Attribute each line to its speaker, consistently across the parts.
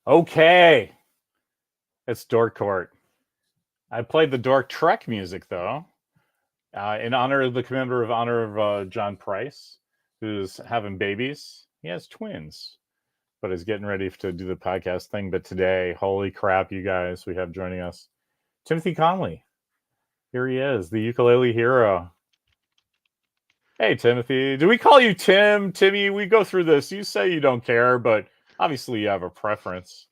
Speaker 1: Okay, it's Dork Court. I played the Dork Trek music though, in honor of the Commander of Honor of John Price, who's having babies. He has twins, but is getting ready to do the podcast thing. But today, holy crap, you guys, we have joining us Timothy Conley. Here he is, the ukulele hero. Hey, Timothy. Do we call you Tim, Timmy? We go through this. You say you don't care, but obviously you have a preference.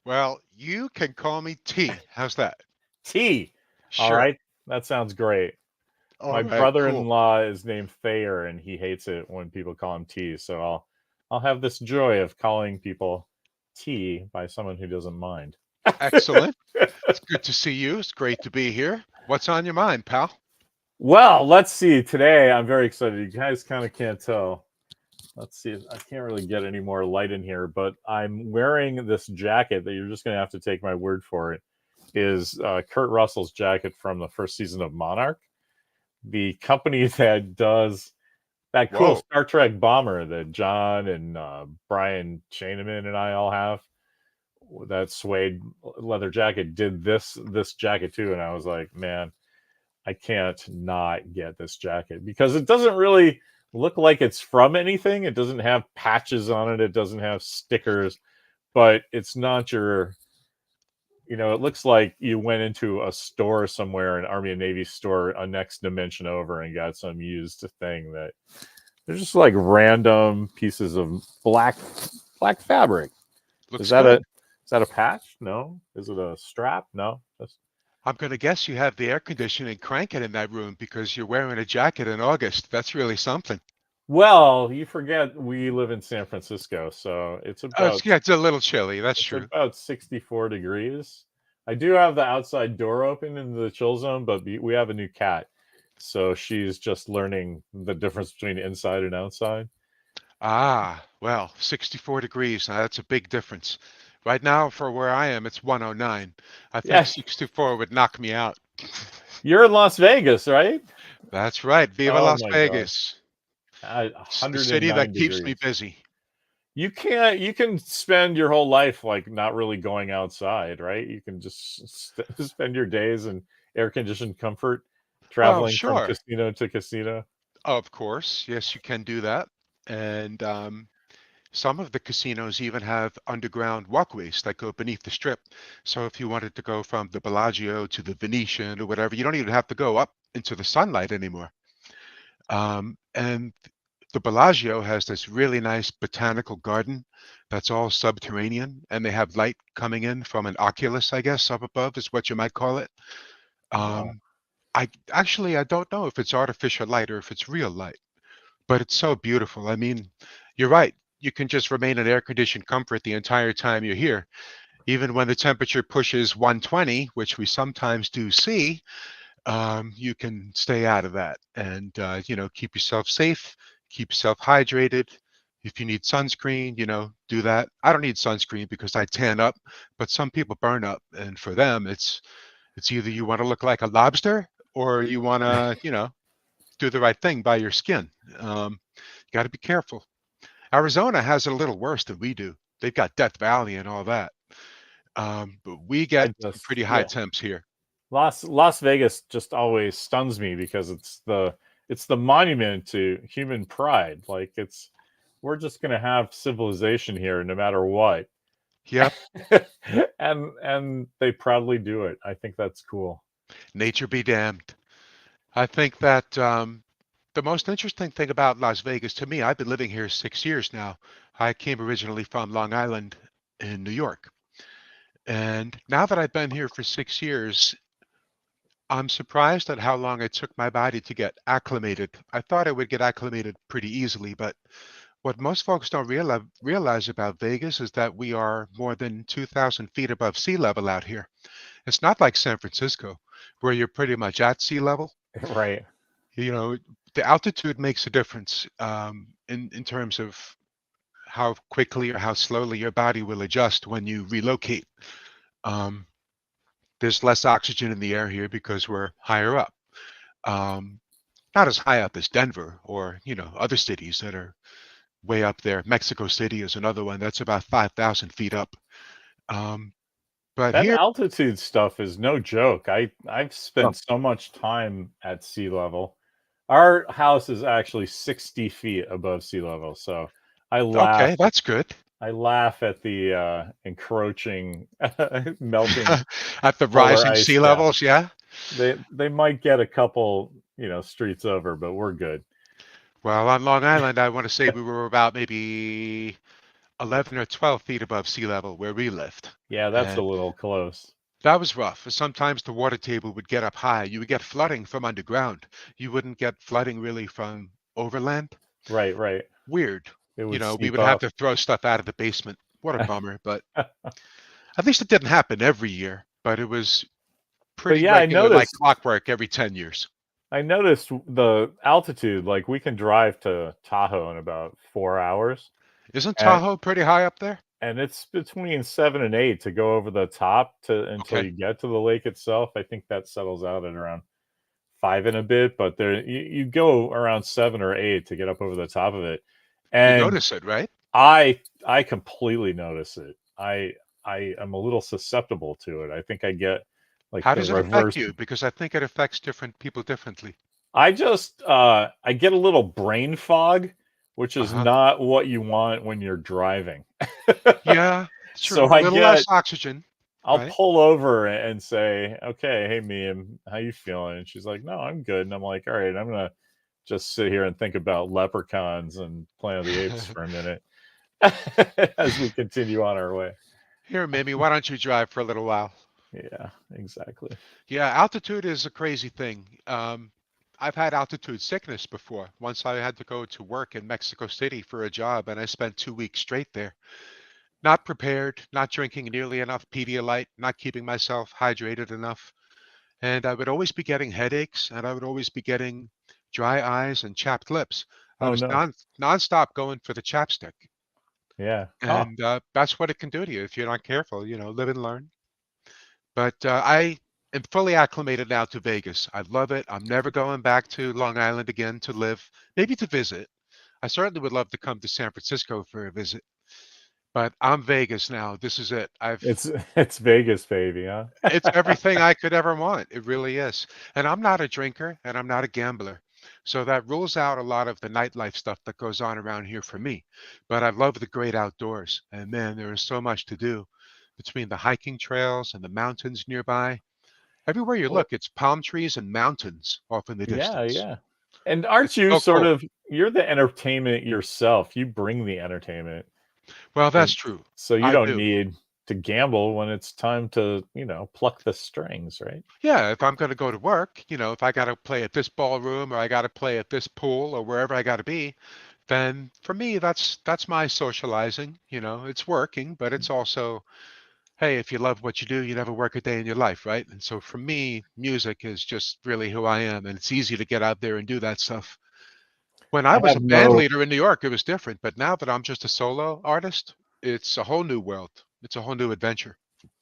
Speaker 2: Well, you can call me T. How's that?
Speaker 1: T. All
Speaker 2: Sure.
Speaker 1: right. That sounds great.
Speaker 2: All
Speaker 1: My
Speaker 2: right, cool.
Speaker 1: brother-in-law is named Thayer, and he hates it when people call him T. So I'll have this joy of calling people T by someone who doesn't mind.
Speaker 2: Excellent. It's good to see you. It's great to be here. What's on your mind, pal?
Speaker 1: Well, let's see. Today, I'm very excited. You guys kind of can't tell. Let's see. I can't really get any more light in here, but I'm wearing this jacket that you're just going to have to take my word for it. Is Kurt Russell's jacket from the first season of Monarch, the company that does that cool
Speaker 2: Whoa.
Speaker 1: Star Trek bomber that John and Brian Chaineman and I all have. That suede leather jacket did this jacket too, and I was like, man, I can't not get this jacket because it doesn't really look like it's from anything. It doesn't have patches on it. It doesn't have stickers, but it's not your. It looks like you went into a store somewhere, an Army and Navy store, a next dimension over, and got some used thing that they're just like random pieces of black fabric. Is
Speaker 2: Looks
Speaker 1: that a
Speaker 2: good.
Speaker 1: is that a patch? No. Is it a strap? No.
Speaker 2: I'm going to guess you have the air conditioning cranking in that room because you're wearing a jacket in August. That's really something.
Speaker 1: Well, you forget we live in San Francisco, so
Speaker 2: Oh, yeah, it's a little chilly. That's
Speaker 1: it's
Speaker 2: true.
Speaker 1: about 64 degrees. I do have the outside door open in the chill zone, but we have a new cat, so she's just learning the difference between inside and outside.
Speaker 2: Ah, well, 64 degrees. Now that's a big difference. Right now, for where I am, it's 109. I think
Speaker 1: Yeah,
Speaker 2: 64 would knock me out.
Speaker 1: you're in Las Vegas, right?
Speaker 2: That's right. Viva
Speaker 1: Oh
Speaker 2: Las
Speaker 1: my God,
Speaker 2: Vegas. It's the city
Speaker 1: 109
Speaker 2: that keeps me
Speaker 1: degrees.
Speaker 2: busy.
Speaker 1: You can spend your whole life like not really going outside, right? You can just spend your days in air conditioned comfort,
Speaker 2: Well,
Speaker 1: traveling from
Speaker 2: sure.
Speaker 1: casino to casino.
Speaker 2: Of course. Yes, you can do that. And some of the casinos even have underground walkways that go beneath the strip. So if you wanted to go from the Bellagio to the Venetian or whatever, you don't even have to go up into the sunlight anymore. And the Bellagio has this really nice botanical garden that's all subterranean, and they have light coming in from an oculus, I guess, up above is what you might call it.
Speaker 1: Wow.
Speaker 2: Um, I don't know if it's artificial light or if it's real light, but it's so beautiful. I mean, you're right. You can just remain in air-conditioned comfort the entire time you're here. Even when the temperature pushes 120, which we sometimes do see, you can stay out of that and keep yourself safe, keep yourself hydrated. If you need sunscreen, do that. I don't need sunscreen because I tan up, but some people burn up, and for them, it's either you want to look like a lobster or you want to, do the right thing by your skin. You got to be careful. Arizona has it a little worse than we do. They've got Death Valley and all that, but we
Speaker 1: I
Speaker 2: get some
Speaker 1: just
Speaker 2: pretty high
Speaker 1: yeah.
Speaker 2: temps here.
Speaker 1: Las Vegas just always stuns me because it's the monument to human pride. Like we're just gonna have civilization here no matter what.
Speaker 2: Yep,
Speaker 1: And they proudly do it. I think that's cool.
Speaker 2: nature be damned. I think that the most interesting thing about Las Vegas to me, I've been living here 6 years now. I came originally from Long Island in New York. And now that I've been here for 6 years, I'm surprised at how long it took my body to get acclimated. I thought I would get acclimated pretty easily, but what most folks don't realize about Vegas is that we are more than 2,000 feet above sea level out here. It's not like San Francisco, where you're pretty much at sea level.
Speaker 1: Right.
Speaker 2: You know, the altitude makes a difference in terms of how quickly or how slowly your body will adjust when you relocate. Um, there's less oxygen in the air here because we're higher up. Um, Not as high up as Denver or, other cities that are way up there. Mexico City is another one that's about 5,000 feet up. Um, but
Speaker 1: That
Speaker 2: here,
Speaker 1: altitude stuff is no joke. I've
Speaker 2: oh,
Speaker 1: spent so much time at sea level. Our house is actually 60 feet above sea level, so I laugh
Speaker 2: okay, that's good.
Speaker 1: I laugh at the encroaching, melting
Speaker 2: At the
Speaker 1: polar
Speaker 2: rising
Speaker 1: ice
Speaker 2: sea
Speaker 1: cap.
Speaker 2: levels, yeah.
Speaker 1: They might get a couple, streets over, but we're good.
Speaker 2: Well, on Long Island, I want to say we were about maybe 11 or 12 feet above sea level where we lived.
Speaker 1: Yeah, that's a
Speaker 2: And
Speaker 1: little close.
Speaker 2: that was rough. Sometimes the water table would get up high. You would get flooding from underground. You wouldn't get flooding really from overland.
Speaker 1: Right, right.
Speaker 2: Weird.
Speaker 1: It would
Speaker 2: We
Speaker 1: seep
Speaker 2: would have
Speaker 1: up.
Speaker 2: to throw stuff out of the basement. What a bummer. But at least it didn't happen every year. But it was
Speaker 1: But
Speaker 2: pretty
Speaker 1: yeah,
Speaker 2: regular, like clockwork every 10 years.
Speaker 1: I noticed the altitude. Like we can drive to Tahoe in about 4 hours,
Speaker 2: Isn't
Speaker 1: and
Speaker 2: Tahoe pretty high up there?
Speaker 1: it's between 7 and 8 to go over the top to until
Speaker 2: Okay.
Speaker 1: you get to the lake itself. I think that settles out at around five and a bit, but you go around 7 or 8 to get up over the top of it.
Speaker 2: You
Speaker 1: And
Speaker 2: notice it, right?
Speaker 1: I completely notice it. I am a little susceptible to it. I think I get like
Speaker 2: How
Speaker 1: the
Speaker 2: does it affect
Speaker 1: reverse.
Speaker 2: you? Because I think it affects different people differently.
Speaker 1: I get a little brain fog, which is
Speaker 2: Uh-huh.
Speaker 1: not what you want when you're driving.
Speaker 2: Yeah, it's
Speaker 1: So
Speaker 2: true. A little less oxygen,
Speaker 1: I'll
Speaker 2: right?
Speaker 1: pull over and say, "Okay, hey Mia, how you feeling?" And she's like, "No, I'm good." And I'm like, "All right, I'm gonna just sit here and think about leprechauns and Planet of the Apes for a minute as we continue on our way."
Speaker 2: Here, Mimi, why don't you drive for a little while?
Speaker 1: Yeah, exactly.
Speaker 2: Yeah, altitude is a crazy thing. I've had altitude sickness before. Once I had to go to work in Mexico City for a job, and I spent 2 weeks straight there. Not prepared, not drinking nearly enough Pedialyte, not keeping myself hydrated enough. And I would always be getting headaches, and I would always be getting dry eyes and chapped lips. I
Speaker 1: Oh
Speaker 2: was
Speaker 1: no.
Speaker 2: nonstop going for the chapstick.
Speaker 1: Yeah. Oh,
Speaker 2: And that's what it can do to you if you're not careful, live and learn. But I am fully acclimated now to Vegas. I love it. I'm never going back to Long Island again to live, maybe to visit. I certainly would love to come to San Francisco for a visit, but I'm Vegas now. This is it.
Speaker 1: it's it's Vegas, baby, huh?
Speaker 2: It's everything I could ever want. It really is. And I'm not a drinker and I'm not a gambler. So that rules out a lot of the nightlife stuff that goes on around here for me. But I love the great outdoors. And man, there is so much to do between the hiking trails and the mountains nearby. Everywhere you
Speaker 1: Well,
Speaker 2: look, it's palm trees and mountains off in the
Speaker 1: yeah,
Speaker 2: distance.
Speaker 1: yeah. And aren't
Speaker 2: It's
Speaker 1: you
Speaker 2: so
Speaker 1: sort
Speaker 2: cool.
Speaker 1: of you're the entertainment yourself. You bring the entertainment.
Speaker 2: Well, that's
Speaker 1: And
Speaker 2: true.
Speaker 1: so you
Speaker 2: I
Speaker 1: don't
Speaker 2: do.
Speaker 1: need to gamble when it's time to, pluck the strings, right?
Speaker 2: Yeah, if I'm going to go to work, if I got to play at this ballroom or I got to play at this pool or wherever I got to be, then for me that's my socializing. It's working, but it's also, hey, if you love what you do, you never work a day in your life, right? And so for me, music is just really who I am, and it's easy to get out there and do that stuff. When I
Speaker 1: I
Speaker 2: was
Speaker 1: have
Speaker 2: a band
Speaker 1: no
Speaker 2: leader in New York, it was different, but now that I'm just a solo artist, it's a whole new world. It's a whole new adventure.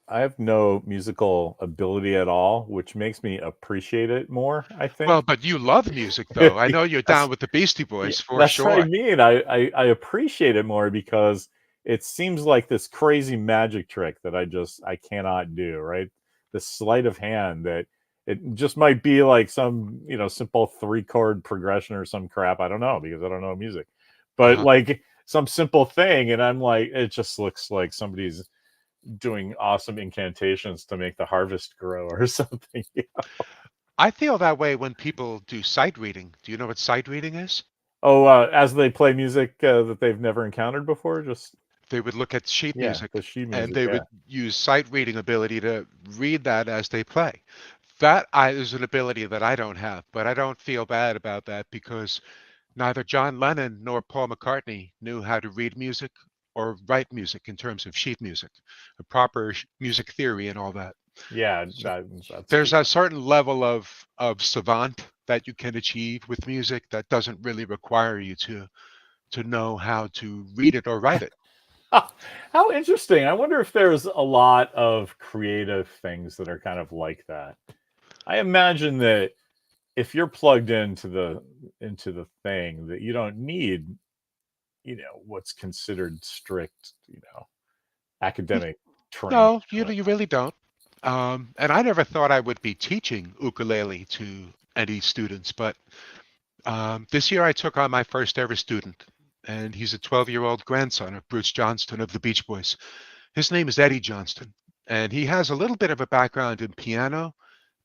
Speaker 1: I have no musical ability at all, which makes me appreciate it more, I
Speaker 2: Well,
Speaker 1: think.
Speaker 2: but you love music though. I know you're down
Speaker 1: That's
Speaker 2: with the Beastie
Speaker 1: Yeah,
Speaker 2: Boys for
Speaker 1: that's what I
Speaker 2: sure.
Speaker 1: mean. I appreciate it more because it seems like this crazy magic trick that I cannot do, right? The sleight of hand that it just might be like some, simple three-chord progression or some crap. I don't know because I don't know music. But
Speaker 2: Uh-huh.
Speaker 1: like some simple thing, and I'm like, it just looks like somebody's doing awesome incantations to make the harvest grow or something.
Speaker 2: I feel that way when people do sight reading. Do you know what sight reading is?
Speaker 1: Oh, as they play music that they've never encountered before, just
Speaker 2: They would look at sheet
Speaker 1: yeah,
Speaker 2: music
Speaker 1: the sheet
Speaker 2: and
Speaker 1: music,
Speaker 2: they
Speaker 1: yeah.
Speaker 2: would use sight reading ability to read that as they play. Is an ability that I don't have, but I don't feel bad about that because neither John Lennon nor Paul McCartney knew how to read music or write music in terms of sheet music, a proper music theory and all that.
Speaker 1: Yeah,
Speaker 2: So
Speaker 1: that's
Speaker 2: there's
Speaker 1: true.
Speaker 2: a certain level of savant that you can achieve with music that doesn't really require you to know how to read it or write it.
Speaker 1: How interesting. I wonder if there's a lot of creative things that are kind of like that. I imagine that if you're plugged into the thing that you don't need, what's considered strict, academic. trained
Speaker 2: No,
Speaker 1: to do it.
Speaker 2: you really don't. And I never thought I would be teaching ukulele to any students, but this year I took on my first ever student, and he's a 12-year-old grandson of Bruce Johnston of the Beach Boys. His name is Eddie Johnston, and he has a little bit of a background in piano.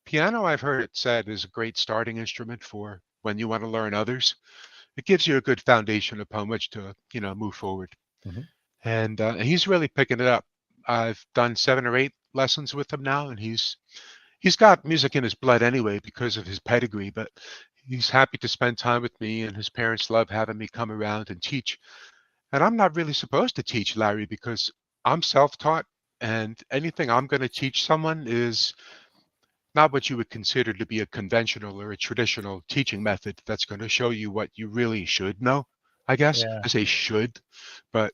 Speaker 2: Piano, I've heard it said, is a great starting instrument for when you want to learn others. It gives you a good foundation upon which to, move forward.
Speaker 1: Mhm.
Speaker 2: And he's really picking it up. I've done 7 or 8 lessons with him now, and he's got music in his blood anyway because of his pedigree, but he's happy to spend time with me, and his parents love having me come around and teach. And I'm not really supposed to teach, Larry, because I'm self-taught, and anything I'm going to teach someone is not what you would consider to be a conventional or a traditional teaching method that's going to show you what you really should know, I guess.
Speaker 1: Yeah.
Speaker 2: I say should, but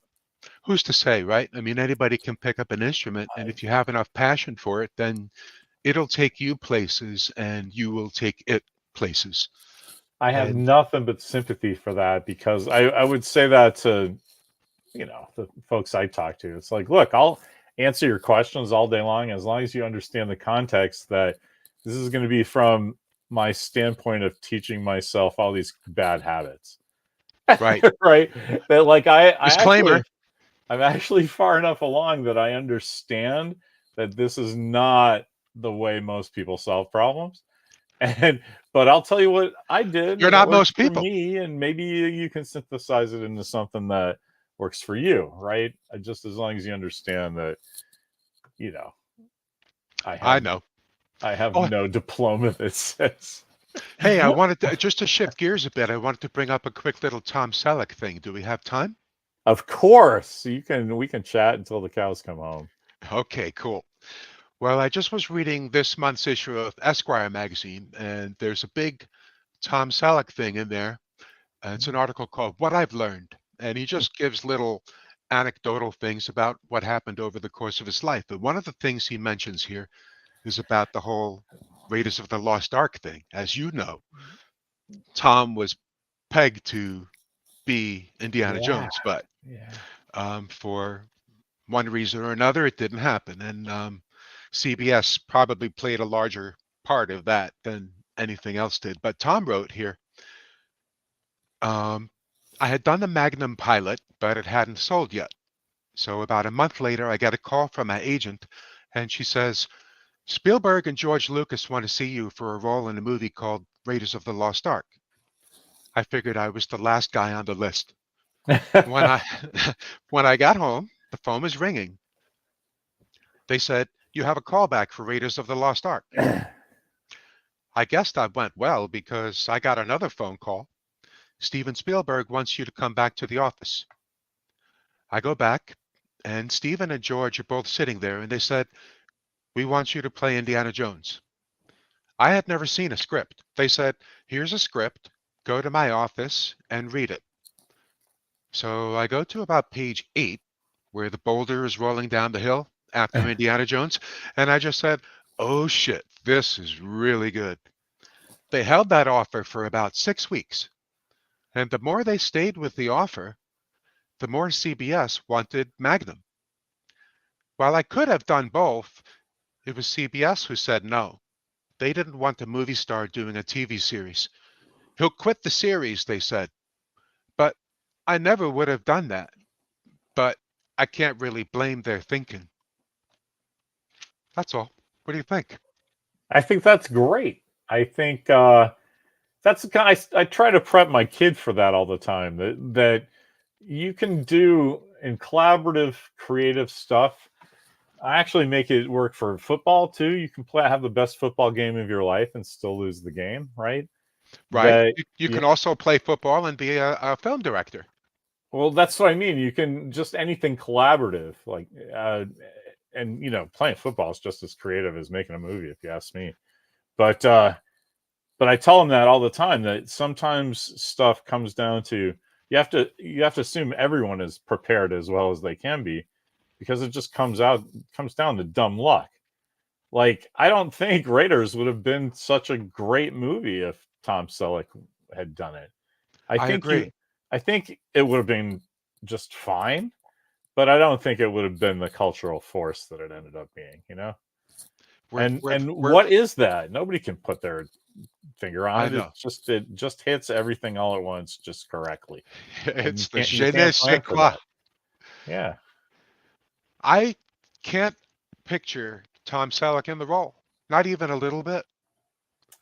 Speaker 2: who's to say, right? I mean, anybody can pick up an instrument, and
Speaker 1: I,
Speaker 2: if you have enough passion for it, then it'll take you places and you will take it places.
Speaker 1: I have
Speaker 2: And
Speaker 1: nothing but sympathy for that because I would say that to, the folks I talk to. It's like, look, I'll answer your questions all day long as you understand the context that this is going to be from my standpoint of teaching myself all these bad habits.
Speaker 2: right,
Speaker 1: Right? That like
Speaker 2: disclaimer.
Speaker 1: I'm actually far enough along that I understand that this is not the way most people solve problems. And but I'll tell you what I did,
Speaker 2: You're
Speaker 1: and it
Speaker 2: not
Speaker 1: worked
Speaker 2: most
Speaker 1: for
Speaker 2: people.
Speaker 1: me, and maybe you can synthesize it into something that works for you, right? Just as long as you understand that, you know, I
Speaker 2: I
Speaker 1: have
Speaker 2: know.
Speaker 1: I have
Speaker 2: Oh,
Speaker 1: no diploma that says.
Speaker 2: hey, I wanted to just to shift gears a bit. I wanted to bring up a quick little Tom Selleck thing. Do we have time?
Speaker 1: Of course, we can chat until the cows come home.
Speaker 2: Okay, cool. Well, I just was reading this month's issue of Esquire magazine, and there's a big Tom Selleck thing in there. It's an article called What I've Learned, and he just gives little anecdotal things about what happened over the course of his life. But one of the things he mentions here is about the whole Raiders of the Lost Ark thing. As you know, Tom was pegged to be Indiana
Speaker 1: Yeah,
Speaker 2: Jones, but
Speaker 1: yeah.
Speaker 2: for one reason or another, it didn't happen. And CBS probably played a larger part of that than anything else did. But Tom wrote here, um, I had done the Magnum pilot, but it hadn't sold yet. So about a month later, I get a call from my agent, and she says, Spielberg and George Lucas want to see you for a role in a movie called Raiders of the Lost Ark. I figured I was the last guy on the list. When I when I got home, the phone was ringing. They said, "You have a callback for Raiders of the Lost Ark." I guessed that went well because I got another phone call. Steven Spielberg wants you to come back to the office. I go back, and Steven and George are both sitting there, and they said, "We want you to play Indiana Jones." I had never seen a script. They said, "Here's a script. Go to my office and read it." So I go to about page 8, where the boulder is rolling down the hill after Indiana Jones, and I just said, "Oh shit, this is really good." They held that offer for about 6 weeks, and the more they stayed with the offer, the more CBS wanted Magnum. While I could have done both, it was CBS who said no. They didn't want a movie star doing a TV series. He'll quit the series, they said. But I never would have done that. But I can't really blame their thinking. That's all. What do you think?
Speaker 1: I think that's great. I think that's the kind I try to prep my kid for that all the time. That you can do in collaborative, creative stuff. I actually make it work for football too. You can have the best football game of your life and still lose the game, right?
Speaker 2: Right?
Speaker 1: That
Speaker 2: You
Speaker 1: yeah,
Speaker 2: can also play football and be a film director.
Speaker 1: well, that's what I mean. You can just anything collaborative, like and playing football is just as creative as making a movie, if you ask me. But but I tell them that all the time that sometimes stuff comes down to you have to assume everyone is prepared as well as they can be because it just comes down to dumb luck. Like I don't think Raiders would have been such a great movie if Tom Selleck had done it. I
Speaker 2: I
Speaker 1: think
Speaker 2: agree.
Speaker 1: you I think it would have been just fine, but I don't think it would have been the cultural force that it ended up being, you know.
Speaker 2: We're
Speaker 1: And
Speaker 2: we're
Speaker 1: what is that? Nobody can put their finger
Speaker 2: I
Speaker 1: on it.
Speaker 2: know.
Speaker 1: It just hits everything all at once, just correctly, and
Speaker 2: It's the
Speaker 1: you
Speaker 2: je ne
Speaker 1: can't
Speaker 2: sais
Speaker 1: plan for
Speaker 2: quoi.
Speaker 1: that. Yeah.
Speaker 2: I can't picture Tom Selleck in the role. Not even a little bit.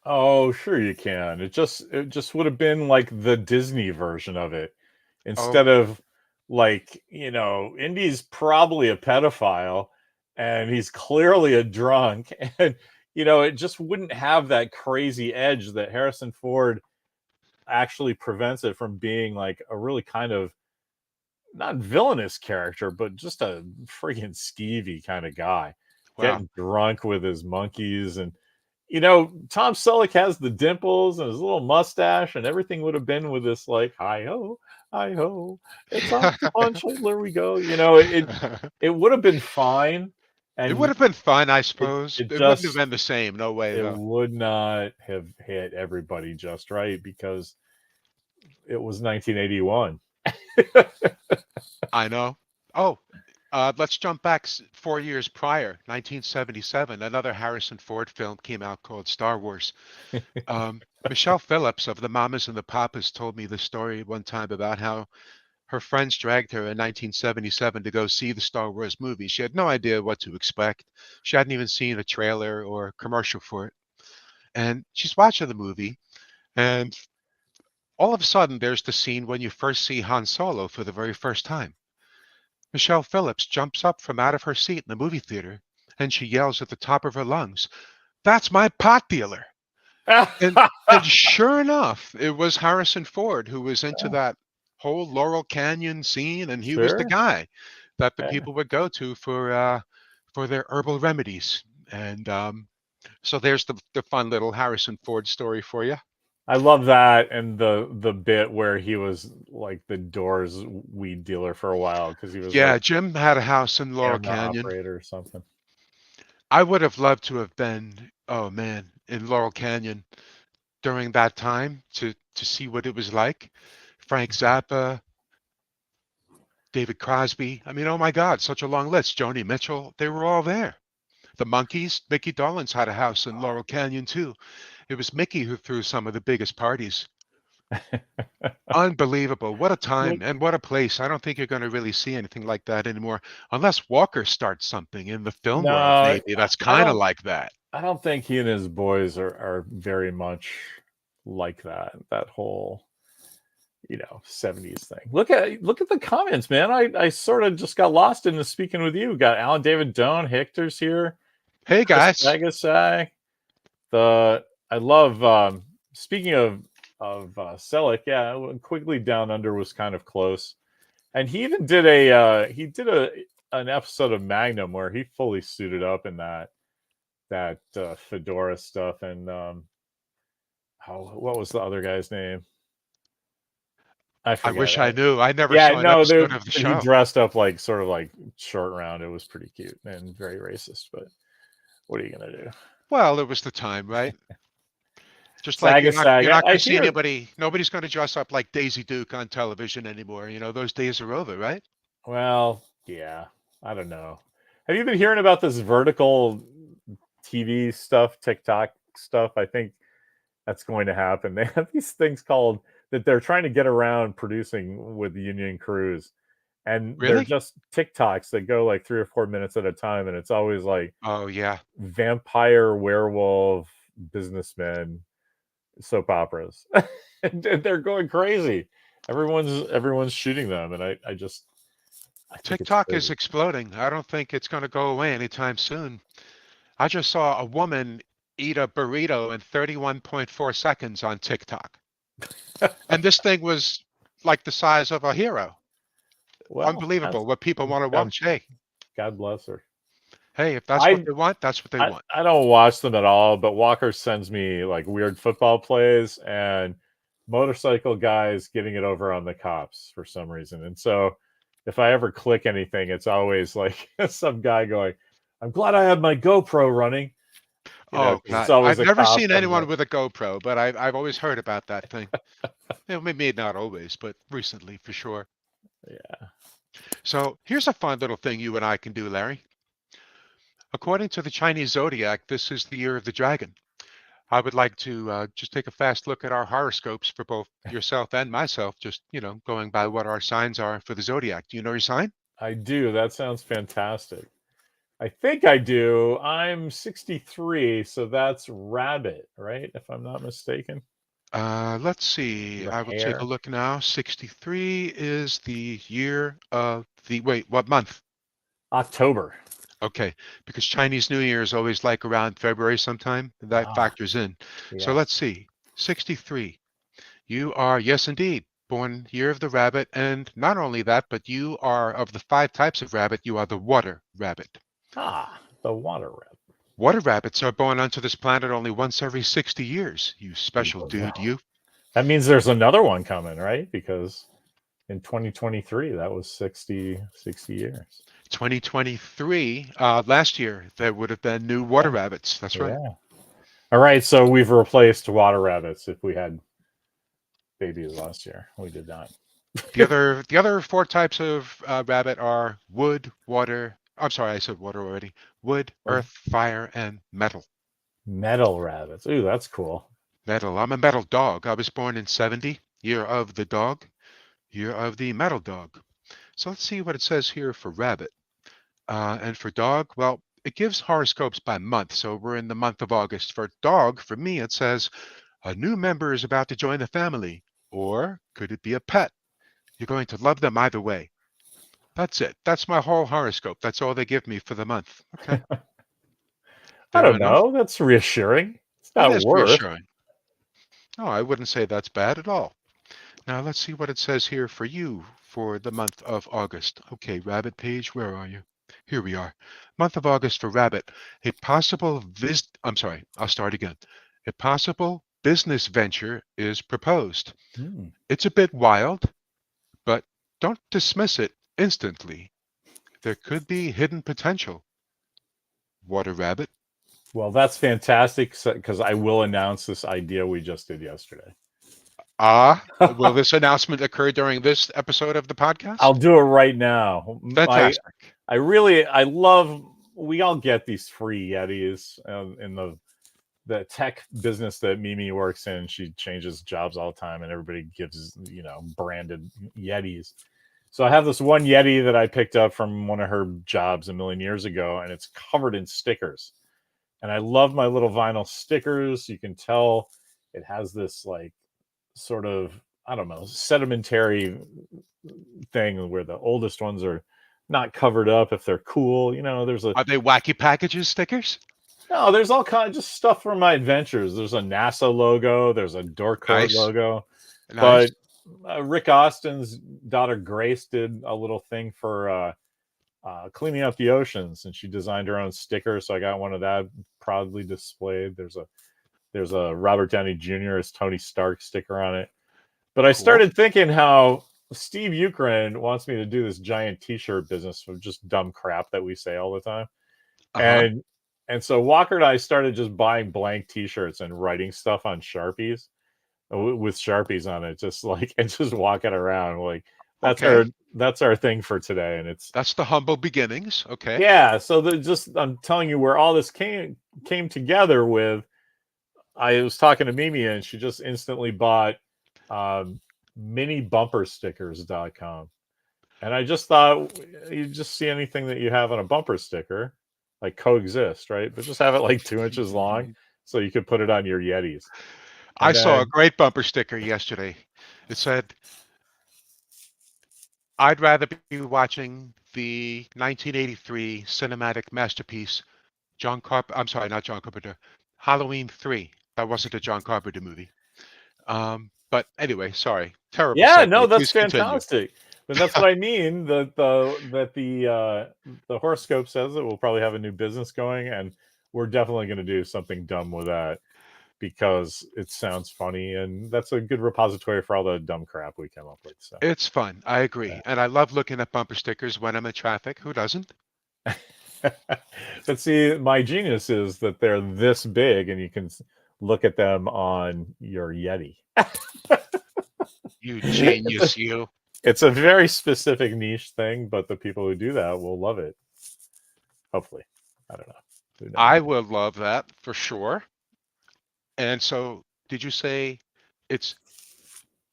Speaker 1: Oh, sure you can. It just would have been like the Disney version of it,
Speaker 2: Oh,
Speaker 1: instead of like, Indy's probably a pedophile and he's clearly a drunk, and it just wouldn't have that crazy edge that Harrison Ford actually prevents it from being like a really kind of not villainous character, but just a freaking skeevy kind of guy
Speaker 2: wow.
Speaker 1: getting drunk with his monkeys. And Tom Selleck has the dimples and his little mustache, and everything would have been with this like hi ho, it's off to Punch Hitler we go. It would have been fine,
Speaker 2: It would
Speaker 1: and
Speaker 2: have been fun, I
Speaker 1: it
Speaker 2: suppose.
Speaker 1: it
Speaker 2: It wouldn't have
Speaker 1: just
Speaker 2: been the same. No way,
Speaker 1: it
Speaker 2: though.
Speaker 1: would not have hit everybody just right because it was 1981.
Speaker 2: I know. Oh, let's jump back 4 years prior, 1977. Another Harrison Ford film came out called Star Wars. Michelle Phillips of the Mamas and the Papas told me the story one time about how her friends dragged her in 1977 to go see the Star Wars movie. She had no idea what to expect. She hadn't even seen a trailer or a commercial for it. And she's watching the movie, and all of a sudden, there's the scene when you first see Han Solo for the very first time. Michelle Phillips jumps up from out of her seat in the movie theater, and she yells at the top of her lungs, "That's my pot dealer!" And sure enough, it was Harrison Ford who was into that whole Laurel Canyon scene, and he was the
Speaker 1: Sure.
Speaker 2: guy that the
Speaker 1: Yeah.
Speaker 2: people would go to for their herbal remedies. And so there's the fun little Harrison Ford story for you.
Speaker 1: I love that, and the bit where he was like the Doors weed dealer for a while because he was like
Speaker 2: Yeah, Jim had a house in Laurel
Speaker 1: camera
Speaker 2: Canyon.
Speaker 1: operator or something.
Speaker 2: I would have loved to have been, oh man, in Laurel Canyon during that time to see what it was like. Frank Zappa, David Crosby. I mean, oh my God, such a long list. Joni Mitchell, they were all there. The Monkees, Mickey Dolenz had a house in Laurel Canyon too. It was Mickey who threw some of the biggest parties. Unbelievable. What a time
Speaker 1: Look,
Speaker 2: and what a place. I don't think you're going to really see anything like that anymore unless Walker starts something in the film
Speaker 1: no,
Speaker 2: world, maybe. That's
Speaker 1: I
Speaker 2: kind of
Speaker 1: don't.
Speaker 2: like that.
Speaker 1: I don't think he and his boys are very much like that. That whole 70s thing. Look at the comments, man. I sort of just got lost in the speaking with you. Got Alan David Doan, Hector's here,
Speaker 2: Hey
Speaker 1: Chris
Speaker 2: guys.
Speaker 1: Agassi. I love speaking of Selleck, yeah, Quigley Down Under was kind of close. And he even did a an episode of Magnum where he fully suited up in that fedora stuff. And what was the other guy's name? I
Speaker 2: I
Speaker 1: forget.
Speaker 2: wish I knew. I never
Speaker 1: Yeah,
Speaker 2: saw an
Speaker 1: no,
Speaker 2: episode of the
Speaker 1: he
Speaker 2: show.
Speaker 1: dressed up like sort of like Short Round. It was pretty cute and very racist, but what are you gonna do?
Speaker 2: Well, it was the time, right? Just like
Speaker 1: Saga
Speaker 2: you're
Speaker 1: Saga.
Speaker 2: not going
Speaker 1: I
Speaker 2: to see
Speaker 1: hear.
Speaker 2: nobody's going to dress up like Daisy Duke on television anymore. You know, those days are over, right?
Speaker 1: Well, yeah, I don't know. Have you been hearing about this vertical TV stuff, TikTok stuff? I think that's going to happen. They have these things called that they're trying to get around producing with union crews, and they're
Speaker 2: Really?
Speaker 1: just TikToks that go like 3 or 4 minutes at a time, and it's always like
Speaker 2: Oh yeah.
Speaker 1: vampire, werewolf, businessmen, soap operas, and they're going crazy. Everyone's shooting them, and I think it's
Speaker 2: TikTok is
Speaker 1: crazy.
Speaker 2: exploding. I don't think it's going to go away anytime soon. I just saw a woman eat a burrito in 31.4 seconds on TikTok. And this thing was like the size of a hero.
Speaker 1: Well,
Speaker 2: Unbelievable what people want to
Speaker 1: God,
Speaker 2: watch. Hey,
Speaker 1: God bless her.
Speaker 2: hey, if that's what
Speaker 1: I
Speaker 2: they want, that's what they
Speaker 1: I
Speaker 2: want.
Speaker 1: I don't watch them at all, but Walker sends me like weird football plays and motorcycle guys getting it over on the cops for some reason. And so if I ever click anything, it's always like some guy going, "I'm glad I have my GoPro running,"
Speaker 2: Oh
Speaker 1: because it's
Speaker 2: God,
Speaker 1: always
Speaker 2: I've
Speaker 1: a
Speaker 2: never
Speaker 1: cop
Speaker 2: seen anyone
Speaker 1: somewhere.
Speaker 2: with a GoPro, but I've always heard about that thing. Maybe not always, but recently for sure.
Speaker 1: Yeah.
Speaker 2: So here's a fun little thing you and I can do, Larry. According to the Chinese zodiac, this is the year of the dragon. I would like to just take a fast look at our horoscopes for both yourself and myself, just, going by what our signs are for the zodiac. Do you know your sign?
Speaker 1: I do. That sounds fantastic. I think I do. I'm 63, so that's rabbit, right? If I'm not mistaken.
Speaker 2: Let's see.
Speaker 1: The
Speaker 2: I will take a
Speaker 1: hare.
Speaker 2: look now. 63 is the year of wait, what month?
Speaker 1: October.
Speaker 2: Okay, because Chinese New Year is always like around February sometime. That
Speaker 1: Ah,
Speaker 2: factors in. So
Speaker 1: yeah.
Speaker 2: let's see. 63. You are, yes, indeed, born year of the rabbit. And not only that, but you are of the 5 types of rabbit, you are the water rabbit.
Speaker 1: Ah, the water rabbit.
Speaker 2: Water rabbits are born onto this planet only once every 60 years. You special dude, you.
Speaker 1: That means there's another one coming, right? Because in 2023, that was 60 years.
Speaker 2: 2023, last year, there would have been new water
Speaker 1: Yeah.
Speaker 2: rabbits. That's right.
Speaker 1: Yeah. All right. So we've replaced water rabbits if we had babies last year. We did not.
Speaker 2: The other 4 types of rabbit are wood, water. I'm sorry, I said water already. Wood,
Speaker 1: Or
Speaker 2: earth, fire, and metal.
Speaker 1: metal rabbits. Ooh, that's cool.
Speaker 2: Metal. I'm a metal dog. I was born in 70, year of the dog, year of the metal dog. So let's see what it says here for rabbit. And for dog, well, it gives horoscopes by month. So we're in the month of August. For dog, for me, it says a new member is about to join the family. Or could it be a pet? You're going to love them either way. That's it. That's my whole horoscope. That's all they give me for the month. Okay.
Speaker 1: I
Speaker 2: Fair
Speaker 1: don't
Speaker 2: enough.
Speaker 1: know. That's reassuring. It's
Speaker 2: It
Speaker 1: not
Speaker 2: is
Speaker 1: worth.
Speaker 2: reassuring. No, I wouldn't say that's bad at all. Now let's see what it says here for you for the month of August. Okay, rabbit page, where are you? Here we are. Month of August for rabbit. I'm sorry, I'll start again. A possible business venture is proposed.
Speaker 1: Hmm.
Speaker 2: It's a bit wild, but don't dismiss it instantly. There could be hidden potential. Water rabbit.
Speaker 1: Well, that's fantastic because I will announce this idea we just did yesterday.
Speaker 2: Will this announcement occur during this episode of the
Speaker 1: I'll
Speaker 2: podcast?
Speaker 1: do it right now.
Speaker 2: Fantastic.
Speaker 1: I love. We all get these free Yetis in the tech business that Mimi works in. She changes jobs all the time, and everybody gives branded Yetis. So I have this one Yeti that I picked up from one of her jobs a million years ago, and it's covered in stickers. And I love my little vinyl stickers. You can tell it has this like sort of, I don't know, sedimentary thing where the oldest ones are not covered up if they're cool. There's a
Speaker 2: Are they wacky packages stickers?
Speaker 1: no, there's all kinds of just stuff from my adventures. There's a NASA logo, there's a Dork Court
Speaker 2: Nice.
Speaker 1: logo,
Speaker 2: Nice.
Speaker 1: but Rick Austin's daughter Grace did a little thing for cleaning up the oceans, and she designed her own sticker. So I got one of that proudly displayed. There's a Robert Downey Jr. as Tony Stark sticker on it. But I
Speaker 2: Cool.
Speaker 1: started thinking how Steve Ukraine wants me to do this giant T-shirt business of just dumb crap that we say all the time,
Speaker 2: Uh-huh.
Speaker 1: and so Walker and I started just buying blank T-shirts and writing stuff on Sharpies with Sharpies on it, just like and just walking around like that's our
Speaker 2: Okay.
Speaker 1: that's our thing for today, and it's
Speaker 2: That's the humble beginnings. Okay.
Speaker 1: yeah. So I'm telling you where all this came together with. I was talking to Mimi and she just instantly bought minibumperstickers.com. And I just thought you just see anything that you have on a bumper sticker, like coexist, right? But just have it like 2 inches long so you could put it on your Yetis.
Speaker 2: I
Speaker 1: And
Speaker 2: saw a
Speaker 1: then,
Speaker 2: great bumper sticker yesterday. It said, I'd rather be watching the 1983 cinematic masterpiece, I'm sorry, not John Carpenter, Halloween 3. That wasn't a John Carpenter movie. But anyway, sorry. Terrible
Speaker 1: yeah, no,
Speaker 2: segue.
Speaker 1: that's
Speaker 2: Please continue.
Speaker 1: fantastic. But that's what I mean. The horoscope says that we'll probably have a new business going, and we're definitely going to do something dumb with that because it sounds funny, and that's a good repository for all the dumb crap we come up with. So,
Speaker 2: It's fun. I agree. And I love looking at bumper stickers when I'm in traffic. Who doesn't?
Speaker 1: but see, my genius is that they're this big, and you can look at them on your Yeti.
Speaker 2: You genius, you.
Speaker 1: it's a very specific niche thing, but the people who do that will love it. Hopefully, I don't know. Who knows?
Speaker 2: I will love that for sure. And so, did you say it's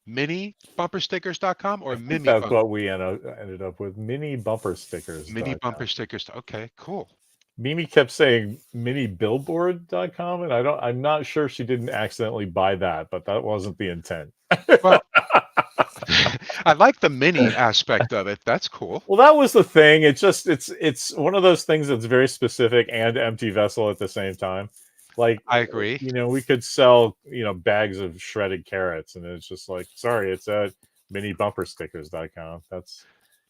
Speaker 2: minibumperstickers.com
Speaker 1: I
Speaker 2: or
Speaker 1: think
Speaker 2: mimi
Speaker 1: that's
Speaker 2: bump?
Speaker 1: what we ended up with.
Speaker 2: Mini
Speaker 1: Minibumperstickers.com.
Speaker 2: bumper stickers. Okay, cool.
Speaker 1: Mimi kept saying minibillboard.com, and I'm not sure she didn't accidentally buy that, but that wasn't the intent.
Speaker 2: Well, I like the mini aspect of it. That's cool.
Speaker 1: Well, that was the thing. It's one of those things that's very specific and empty vessel at the same time. Like,
Speaker 2: I agree.
Speaker 1: we could sell, bags of shredded carrots, and it's just like, sorry, it's at minibumperstickers.com. That's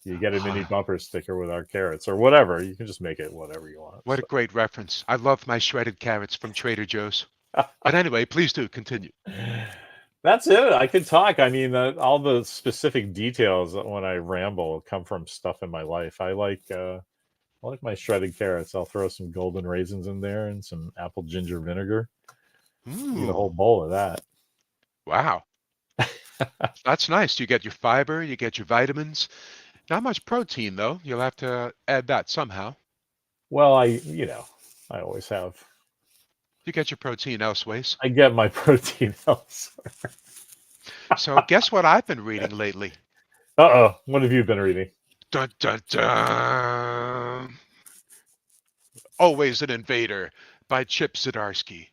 Speaker 1: you get a mini bumper sticker with our carrots or whatever. You can just make it whatever you want.
Speaker 2: What a great reference. I love my shredded carrots from Trader Joe's. But anyway, please do continue.
Speaker 1: That's it. I could talk. I mean, all the specific details when I ramble come from stuff in my life. I like my shredded carrots. I'll throw some golden raisins in there and some apple ginger vinegar. Eat a whole
Speaker 2: Ooh,
Speaker 1: bowl of that.
Speaker 2: wow. That's nice. You get your fiber, you get your vitamins. Not much protein, though. You'll have to add that somehow.
Speaker 1: Well, I always have.
Speaker 2: You get your protein elsewise.
Speaker 1: I get my protein elsewhere.
Speaker 2: So, guess what I've been reading lately?
Speaker 1: Uh-oh. What have you been reading?
Speaker 2: Dun, dun, dun. Always an Invader by Chip Zdarsky.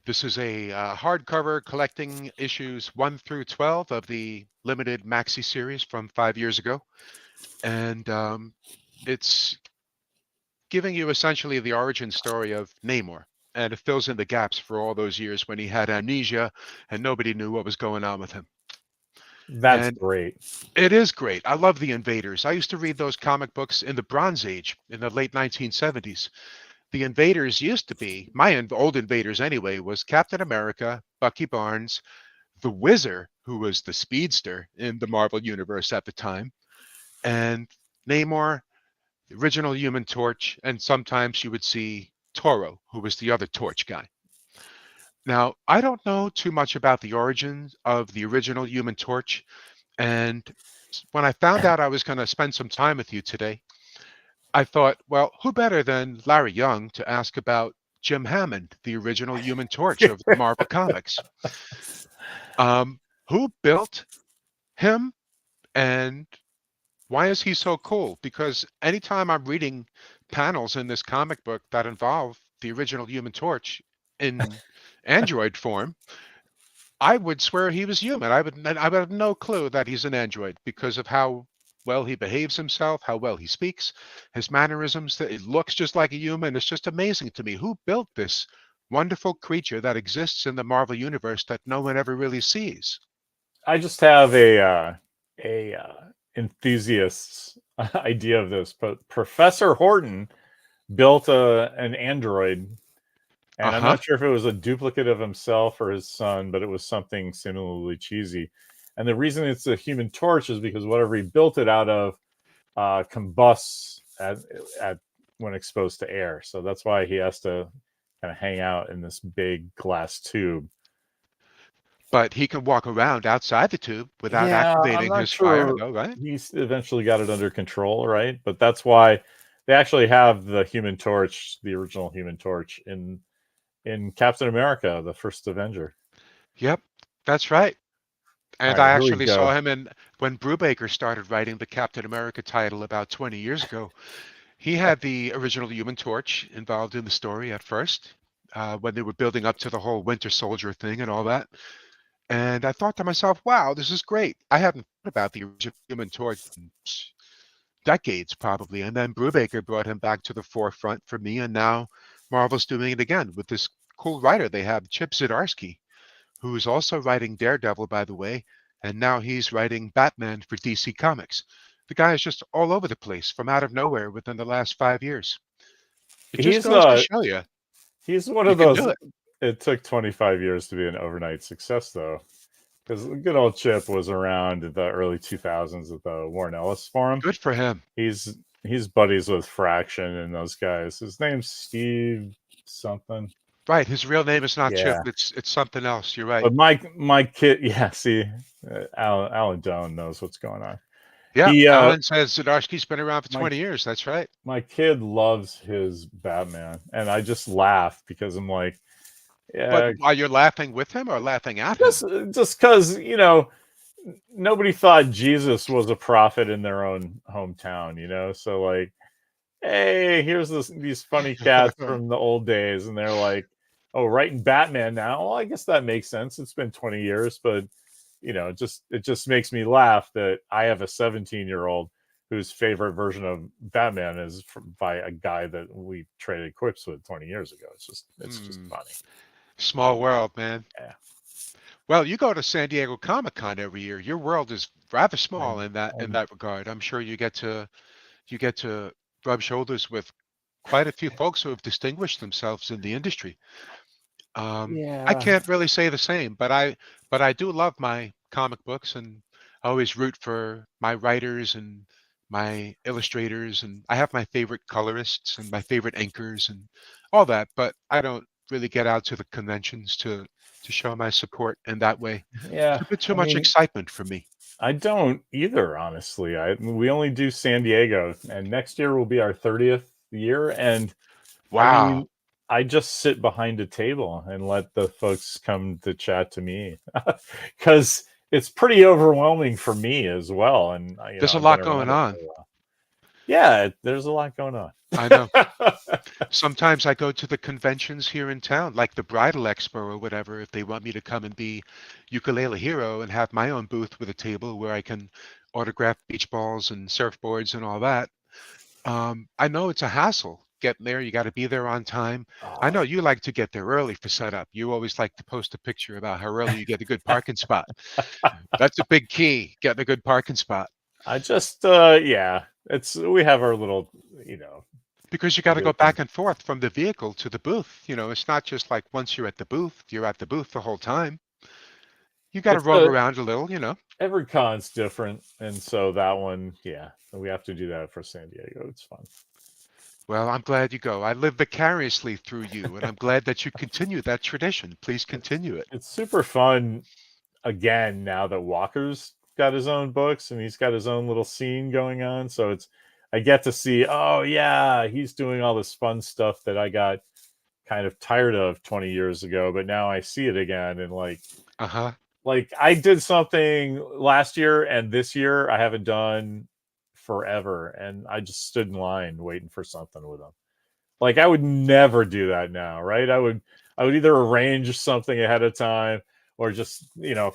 Speaker 2: This is a hardcover collecting issues 1 through 12 of the limited maxi series from 5 years ago. And it's giving you essentially the origin story of Namor. And it fills in the gaps for all those years when he had amnesia and nobody knew what was going on with him.
Speaker 1: That's
Speaker 2: And
Speaker 1: great.
Speaker 2: it is great. I love the Invaders. I used to read those comic books in the Bronze Age in the late 1970s. The Invaders used to be, old Invaders anyway, was Captain America, Bucky Barnes, the Wizard, who was the speedster in the Marvel Universe at the time, and Namor, the original Human Torch, and sometimes you would see Toro, who was the other Torch guy. Now, I don't know too much about the origins of the original Human Torch, and when I found out I was going to spend some time with you today, I thought, well, who better than Larry Young to ask about Jim Hammond, the original Human Torch of the Marvel Comics? Who built him and why is he so cool? Because anytime I'm reading panels in this comic book that involve the original Human Torch in android form, I would swear he was human. I would have no clue that he's an android because of how well he behaves himself, how well he speaks, his mannerisms. That it looks just like a human. It's just amazing to me. Who built this wonderful creature that exists in the Marvel universe that no one ever really sees?
Speaker 1: I just have a enthusiast's idea of this, but Professor Horton built an android, and I'm
Speaker 2: Uh-huh.
Speaker 1: not sure if it was a duplicate of himself or his son, but it was something similarly cheesy. And the reason it's a Human Torch is because whatever he built it out of combusts at when exposed to air. So that's why he has to kind of hang out in this big glass tube.
Speaker 2: But he can walk around outside the tube without
Speaker 1: Yeah, I'm
Speaker 2: activating
Speaker 1: not
Speaker 2: his fire,
Speaker 1: sure
Speaker 2: though, right?
Speaker 1: he's eventually got it under control, right? But that's why they actually have the Human Torch, the original Human Torch, in Captain America, the first Avenger.
Speaker 2: Yep, that's right.
Speaker 1: All
Speaker 2: And
Speaker 1: right,
Speaker 2: I
Speaker 1: here we
Speaker 2: actually saw
Speaker 1: go.
Speaker 2: him in when Brubaker started writing the Captain America title about 20 years ago. He had the original Human Torch involved in the story at first, when they were building up to the whole Winter Soldier thing and all that. And I thought to myself, wow, this is great. I hadn't thought about the original Human Torch in decades, probably. And then Brubaker brought him back to the forefront for me. And now Marvel's doing it again with this cool writer they have, Chip Zdarsky, who is also writing Daredevil, by the way. And now he's writing Batman for DC Comics. The guy is just all over the place from out of nowhere within the last 5 years. It just
Speaker 1: He's
Speaker 2: goes to show you,
Speaker 1: he's one
Speaker 2: you
Speaker 1: of
Speaker 2: can
Speaker 1: those.
Speaker 2: do it.
Speaker 1: It took 25 years to be an overnight success, though, because good old Chip was around in the early 2000s at the Warren Ellis Forum.
Speaker 2: Good for him.
Speaker 1: He's buddies with Fraction and those guys. His name's Steve something.
Speaker 2: Right. His real name is not Chip.
Speaker 1: Yeah,
Speaker 2: It's something else. You're right.
Speaker 1: but my kid, yeah. See, Alan Doan knows what's going on.
Speaker 2: Yeah,
Speaker 1: He
Speaker 2: Alan says Zdarsky's been around for
Speaker 1: my
Speaker 2: 20 years. That's right.
Speaker 1: my kid loves his Batman, and I just laugh because I'm like,
Speaker 2: But
Speaker 1: yeah,
Speaker 2: are you laughing with him or laughing at
Speaker 1: just
Speaker 2: him?
Speaker 1: just because nobody thought Jesus was a prophet in their own hometown, so like, hey, here's these funny cats from the old days, and they're like, oh, writing Batman now. Well, I guess that makes sense. It's been 20 years, but it just makes me laugh that I have a 17-year-old whose favorite version of Batman is by a guy that we traded quips with 20 years ago. It's just
Speaker 2: Hmm.
Speaker 1: funny.
Speaker 2: Small world, man.
Speaker 1: Yeah.
Speaker 2: Well, you go to San Diego Comic-Con every year. Your world is rather
Speaker 1: I,
Speaker 2: small in that
Speaker 1: I,
Speaker 2: in that regard. I'm sure you get to rub shoulders with quite a few folks who have distinguished themselves in the industry. I
Speaker 1: yeah.
Speaker 2: can't really say the same, but I do love my comic books, and I always root for my writers and my illustrators, and I have my favorite colorists and my favorite inkers and all that, but I don't really get out to the conventions to show my support in that way. It's
Speaker 1: Yeah.
Speaker 2: a bit too
Speaker 1: I
Speaker 2: much
Speaker 1: mean,
Speaker 2: excitement for me.
Speaker 1: I don't either, honestly. We only do San Diego, and next year will be our 30th year. And I
Speaker 2: Wow.
Speaker 1: mean, I just sit behind a table and let the folks come to chat to me because it's pretty overwhelming for me as well. And
Speaker 2: There's a
Speaker 1: I've been
Speaker 2: lot going
Speaker 1: around it for
Speaker 2: on.
Speaker 1: a while. Yeah, there's a lot going on.
Speaker 2: I know. Sometimes I go to the conventions here in town, like the Bridal Expo or whatever, if they want me to come and be ukulele hero and have my own booth with a table where I can autograph beach balls and surfboards and all that. I know it's a hassle getting there. You got to be there on time. I
Speaker 1: Oh,
Speaker 2: know you like to get there early for setup. You always like to post a picture about how early you get a good parking spot. That's a big key, getting a good parking spot.
Speaker 1: I just yeah, it's we have our little you know
Speaker 2: Because you got to go
Speaker 1: tradition.
Speaker 2: back and forth from the vehicle to the booth. It's not just like once you're at the booth the whole time. You got to
Speaker 1: It's
Speaker 2: roam around a little.
Speaker 1: every con's different, and so that one, yeah, we have to do that for San Diego. It's fun.
Speaker 2: Well, I'm glad you go. I live vicariously through you, and I'm glad that you continue that tradition. Please
Speaker 1: It's
Speaker 2: continue it.
Speaker 1: it's super fun again now that Walker's got his own books and he's got his own little scene going on. So I get to see, oh yeah, he's doing all this fun stuff that I got kind of tired of 20 years ago, but now I see it again and
Speaker 2: Uh-huh.
Speaker 1: like I did something last year and this year I haven't done forever, and I just stood in line waiting for something with him. Like I would never do that now, right? I would either arrange something ahead of time or just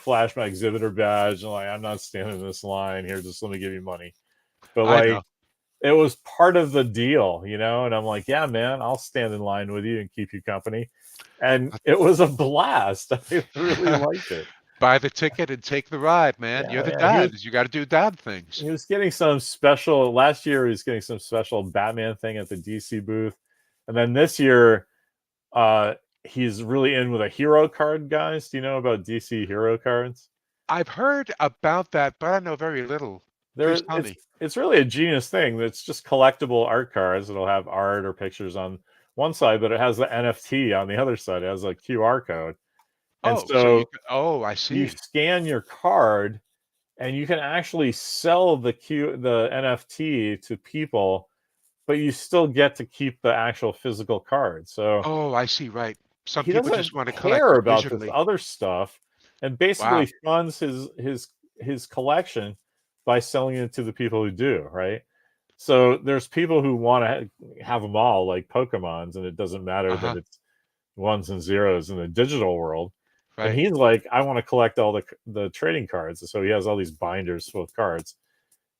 Speaker 1: flash my exhibitor badge and like, I'm not standing in this line here, just let me give you money. But
Speaker 2: I know.
Speaker 1: like it was part of the deal, and I'm like, yeah, man, I'll stand in line with you and keep you company. And it was a blast. I really liked it.
Speaker 2: Buy the ticket and take the ride, man. You're
Speaker 1: Yeah,
Speaker 2: the
Speaker 1: yeah. He was
Speaker 2: dad. You got to do dad things.
Speaker 1: he was getting some special last year. He was getting some special Batman thing at the DC booth, and then this year, uh, he's really in with a hero card. Guys, do you know about DC hero cards?
Speaker 2: I've heard about that, but I know very little.
Speaker 1: There,
Speaker 2: Please tell
Speaker 1: it's
Speaker 2: me.
Speaker 1: it's really a genius thing. That's just collectible art cards. It'll have art or pictures on one side, but it has the NFT on the other side. It has a QR code, and
Speaker 2: Oh, so
Speaker 1: so
Speaker 2: I
Speaker 1: you
Speaker 2: see.
Speaker 1: scan your card and you can actually sell the NFT to people, but you still get to keep the actual physical card. So
Speaker 2: Oh, I see. Right. Some
Speaker 1: he
Speaker 2: people
Speaker 1: doesn't
Speaker 2: just want to collect
Speaker 1: care
Speaker 2: it
Speaker 1: about this
Speaker 2: digitally.
Speaker 1: other stuff, and basically
Speaker 2: Wow.
Speaker 1: funds his collection by selling it to the people who do, right? So there's people who want to have them all, like Pokemons, and it doesn't matter that
Speaker 2: Uh-huh.
Speaker 1: it's ones and zeros in the digital world. And
Speaker 2: Right.
Speaker 1: he's like, I want to collect all the trading cards. So he has all these binders full of cards,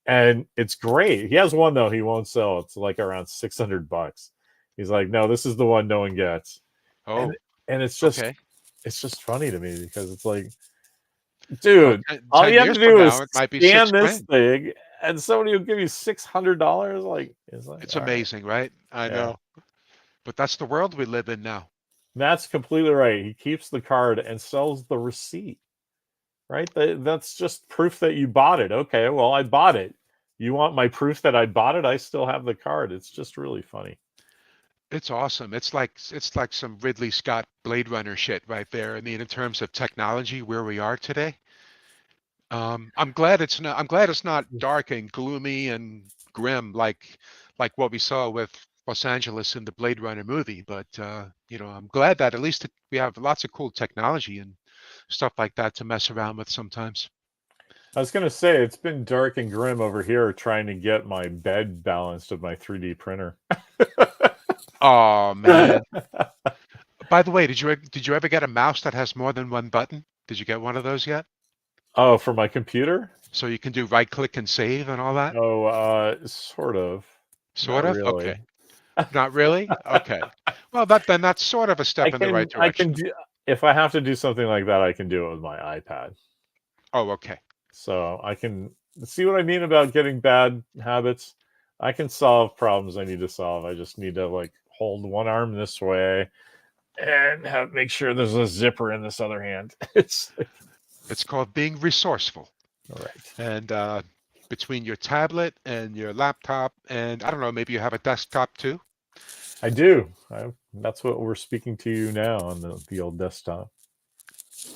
Speaker 1: and it's great. He has one though he won't sell. It's like around $600. He's like, no, this is the one no one gets, and
Speaker 2: Oh,
Speaker 1: and
Speaker 2: okay.
Speaker 1: it's just funny to me because it's like,
Speaker 2: Well,
Speaker 1: dude, all
Speaker 2: 10
Speaker 1: you have to
Speaker 2: years from
Speaker 1: do is
Speaker 2: now, it might be
Speaker 1: scan
Speaker 2: six
Speaker 1: this
Speaker 2: grand.
Speaker 1: thing, and somebody will give you $600. Like, it's like,
Speaker 2: It's
Speaker 1: all right,
Speaker 2: amazing, right? I
Speaker 1: yeah.
Speaker 2: know. But that's the world we live in now.
Speaker 1: That's completely right. He keeps the card and sells the receipt. Right? That's just proof that you bought it. Okay, well, I bought it. You want my proof that I bought it? I still have the card. It's just really funny.
Speaker 2: It's awesome. It's like some Ridley Scott Blade Runner shit right there. I mean, in terms of technology, where we are today, I'm glad it's not. I'm glad it's not dark and gloomy and grim like what we saw with Los Angeles in the Blade Runner movie. But I'm glad that at least we have lots of cool technology and stuff like that to mess around with sometimes.
Speaker 1: I was gonna say it's been dark and grim over here trying to get my bed balanced with my 3D printer.
Speaker 2: Oh man. By the way, did you ever get a mouse that has more than one button? Did you get one of those yet?
Speaker 1: Oh, for my computer?
Speaker 2: So you can do right click and save and all that?
Speaker 1: Oh, sort of.
Speaker 2: Sort
Speaker 1: Not
Speaker 2: of?
Speaker 1: really.
Speaker 2: Okay. Not really? Okay. Well, that's sort of a step in the right
Speaker 1: I can
Speaker 2: direction.
Speaker 1: do if I have to do something like that, I can do it with my iPad.
Speaker 2: Oh, okay.
Speaker 1: So I can see what I mean about getting bad habits. I can solve problems I need to solve. I just need to like hold one arm this way and make sure there's a zipper in this other hand. It's like,
Speaker 2: It's called being resourceful.
Speaker 1: all right.
Speaker 2: And between your tablet and your laptop, and I don't know, maybe you have a desktop too.
Speaker 1: I do. That's what we're speaking to you now on the old desktop.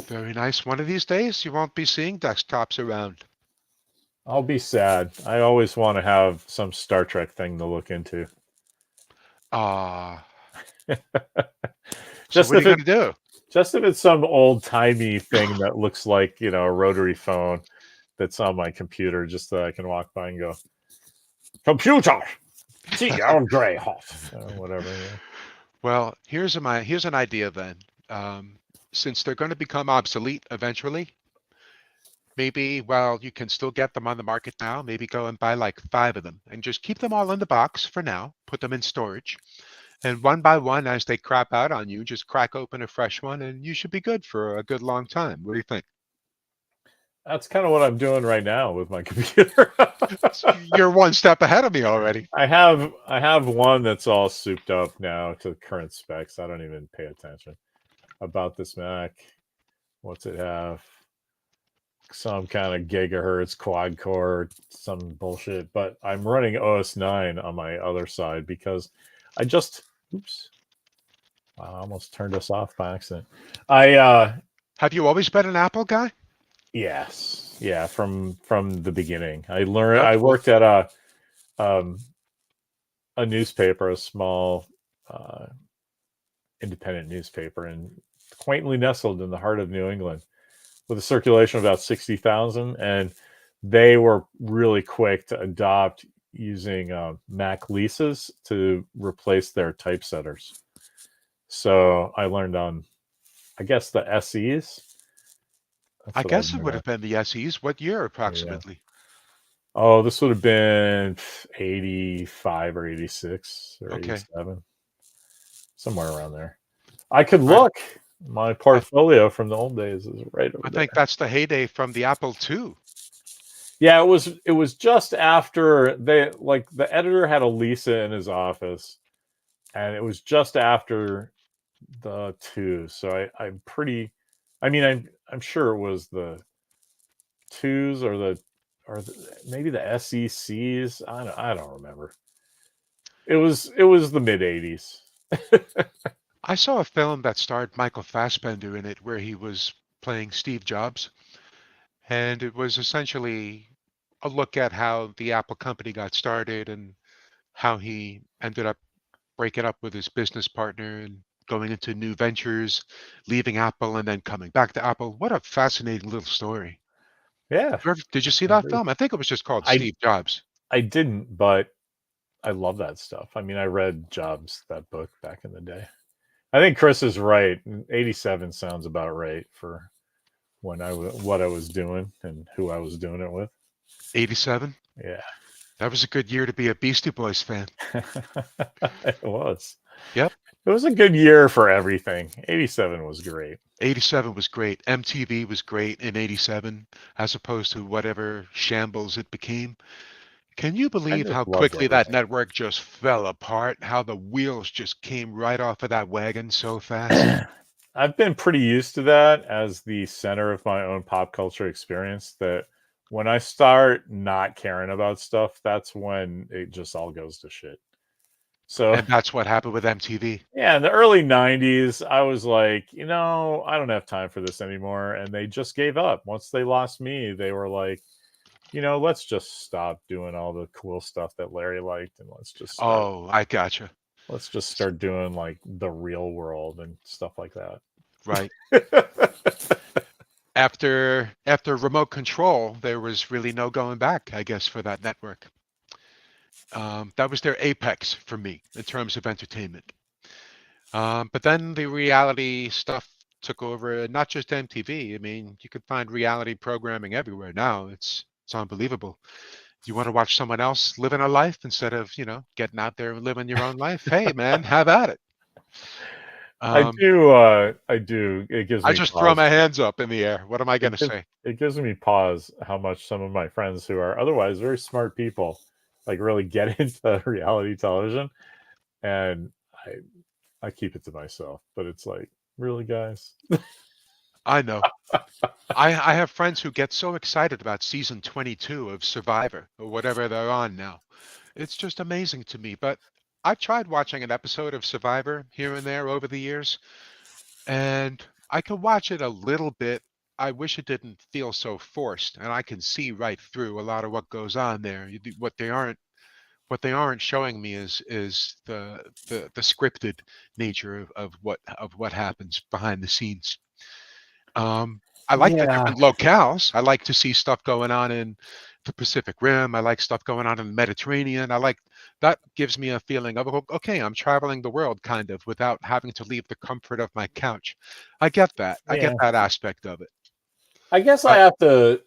Speaker 2: Very nice. One of these days, you won't be seeing desktops around.
Speaker 1: I'll be sad. I always want to have some Star Trek thing to look into.
Speaker 2: Ah, so
Speaker 1: just
Speaker 2: what are
Speaker 1: if
Speaker 2: you
Speaker 1: it
Speaker 2: going to do?
Speaker 1: just if it's some old timey thing that looks like, a rotary phone that's on my computer, just so I can walk by and go, computer, tea Earl Grey hot, or whatever. Yeah.
Speaker 2: Well, here's an idea then. Since they're going to become obsolete eventually, maybe while you can still get them on the market now, maybe go and buy like 5 of them and just keep them all in the box for now, put them in storage. And one by one, as they crap out on you, just crack open a fresh one and you should be good for a good long time. What do you think?
Speaker 1: That's kind of what I'm doing right now with my computer.
Speaker 2: You're one step ahead of me already.
Speaker 1: I have one that's all souped up now to current specs. I don't even pay attention about this Mac. What's it have? Some kind of gigahertz quad core, some bullshit. But I'm running OS 9 on my other side because I just oops. I almost turned us off by accident.
Speaker 2: Have you always been an Apple guy?
Speaker 1: Yes. Yeah, from the beginning. I
Speaker 2: That's cool.
Speaker 1: worked at um a newspaper, a small uh independent newspaper, and quaintly nestled in the heart of New England with a circulation of about 60,000. And they were really quick to adopt using Mac leases to replace their typesetters. So I learned on, I guess, the SEs. That's
Speaker 2: I
Speaker 1: what I
Speaker 2: guess it
Speaker 1: learned
Speaker 2: would
Speaker 1: on.
Speaker 2: have been the SEs. What year
Speaker 1: Yeah.
Speaker 2: approximately?
Speaker 1: Oh, this would have been 85 or 86 or
Speaker 2: Okay.
Speaker 1: 87, somewhere around there. I could
Speaker 2: I,
Speaker 1: look. My
Speaker 2: I,
Speaker 1: portfolio from the old days is right
Speaker 2: I
Speaker 1: over
Speaker 2: think
Speaker 1: there.
Speaker 2: that's the heyday from the Apple II.
Speaker 1: Yeah, it was just after the editor had a Lisa in his office, and it was just after the two. So I'm pretty. I mean, I'm sure it was the twos maybe the SECs. I don't remember. It was the mid '80s.
Speaker 2: I saw a film that starred Michael Fassbender in it where he was playing Steve Jobs, and it was essentially a look at how the Apple company got started and how he ended up breaking up with his business partner and going into new ventures, leaving Apple and then coming back to Apple. What a fascinating little story.
Speaker 1: Yeah,
Speaker 2: Did you see
Speaker 1: I
Speaker 2: that
Speaker 1: agree.
Speaker 2: film? I think it was just called
Speaker 1: I
Speaker 2: Steve Jobs.
Speaker 1: I didn't, but I love that stuff. I mean, I read Jobs, that book, back in the day. I think Chris is right. 87 sounds about right for what I was doing and who I was doing it with.
Speaker 2: 87.
Speaker 1: Yeah.
Speaker 2: That was a good year to be a Beastie Boys fan.
Speaker 1: It was.
Speaker 2: Yep.
Speaker 1: It was a good year for everything. 87 was great.
Speaker 2: 87 was great. MTV was great in 87 as opposed to whatever shambles it became. Can you
Speaker 1: I
Speaker 2: believe
Speaker 1: just
Speaker 2: how
Speaker 1: loved
Speaker 2: quickly that
Speaker 1: everything.
Speaker 2: network just fell apart? How the wheels just came right off of that wagon so fast?
Speaker 1: I've been pretty used to that as the center of my own pop culture experience, that when I start not caring about stuff, that's when it just all goes to shit. So
Speaker 2: And that's what happened with MTV.
Speaker 1: yeah, in the early 90s, I was like, I don't have time for this anymore. And they just gave up. Once they lost me, they were like, let's just stop doing all the cool stuff that Larry liked, and
Speaker 2: Oh, I gotcha.
Speaker 1: let's just start doing like the real world and stuff like that.
Speaker 2: Right. After remote control, there was really no going back, I guess, for that network. That was their apex for me in terms of entertainment. But then the reality stuff took over, and not just MTV. I mean, you could find reality programming everywhere now. It's unbelievable. You want to watch someone else living a life instead of, getting out there and living your own life? Hey, man, have at it. Um,
Speaker 1: I do. It gives
Speaker 2: I
Speaker 1: me
Speaker 2: just throw
Speaker 1: pause.
Speaker 2: my hands up in the air. What am I going
Speaker 1: It
Speaker 2: to
Speaker 1: gives
Speaker 2: say?
Speaker 1: it gives me pause how much some of my friends who are otherwise very smart people like really get into reality television, and I keep it to myself. But it's like, really, guys?
Speaker 2: I know. I have friends who get so excited about season 22 of Survivor or whatever they're on now. It's just amazing to me. But I've tried watching an episode of Survivor here and there over the years, and I could watch it a little bit. I wish it didn't feel so forced, and I can see right through a lot of what goes on there. What they aren't showing me is the scripted nature of what happens behind the scenes. I like the
Speaker 1: Yeah.
Speaker 2: different locales. I like to see stuff going on in the Pacific Rim. I like stuff going on in the Mediterranean. I like that gives me a feeling of okay, I'm traveling the world kind of without having to leave the comfort of my couch. I get that. I get
Speaker 1: Yeah.
Speaker 2: that aspect of it.
Speaker 1: I guess
Speaker 2: But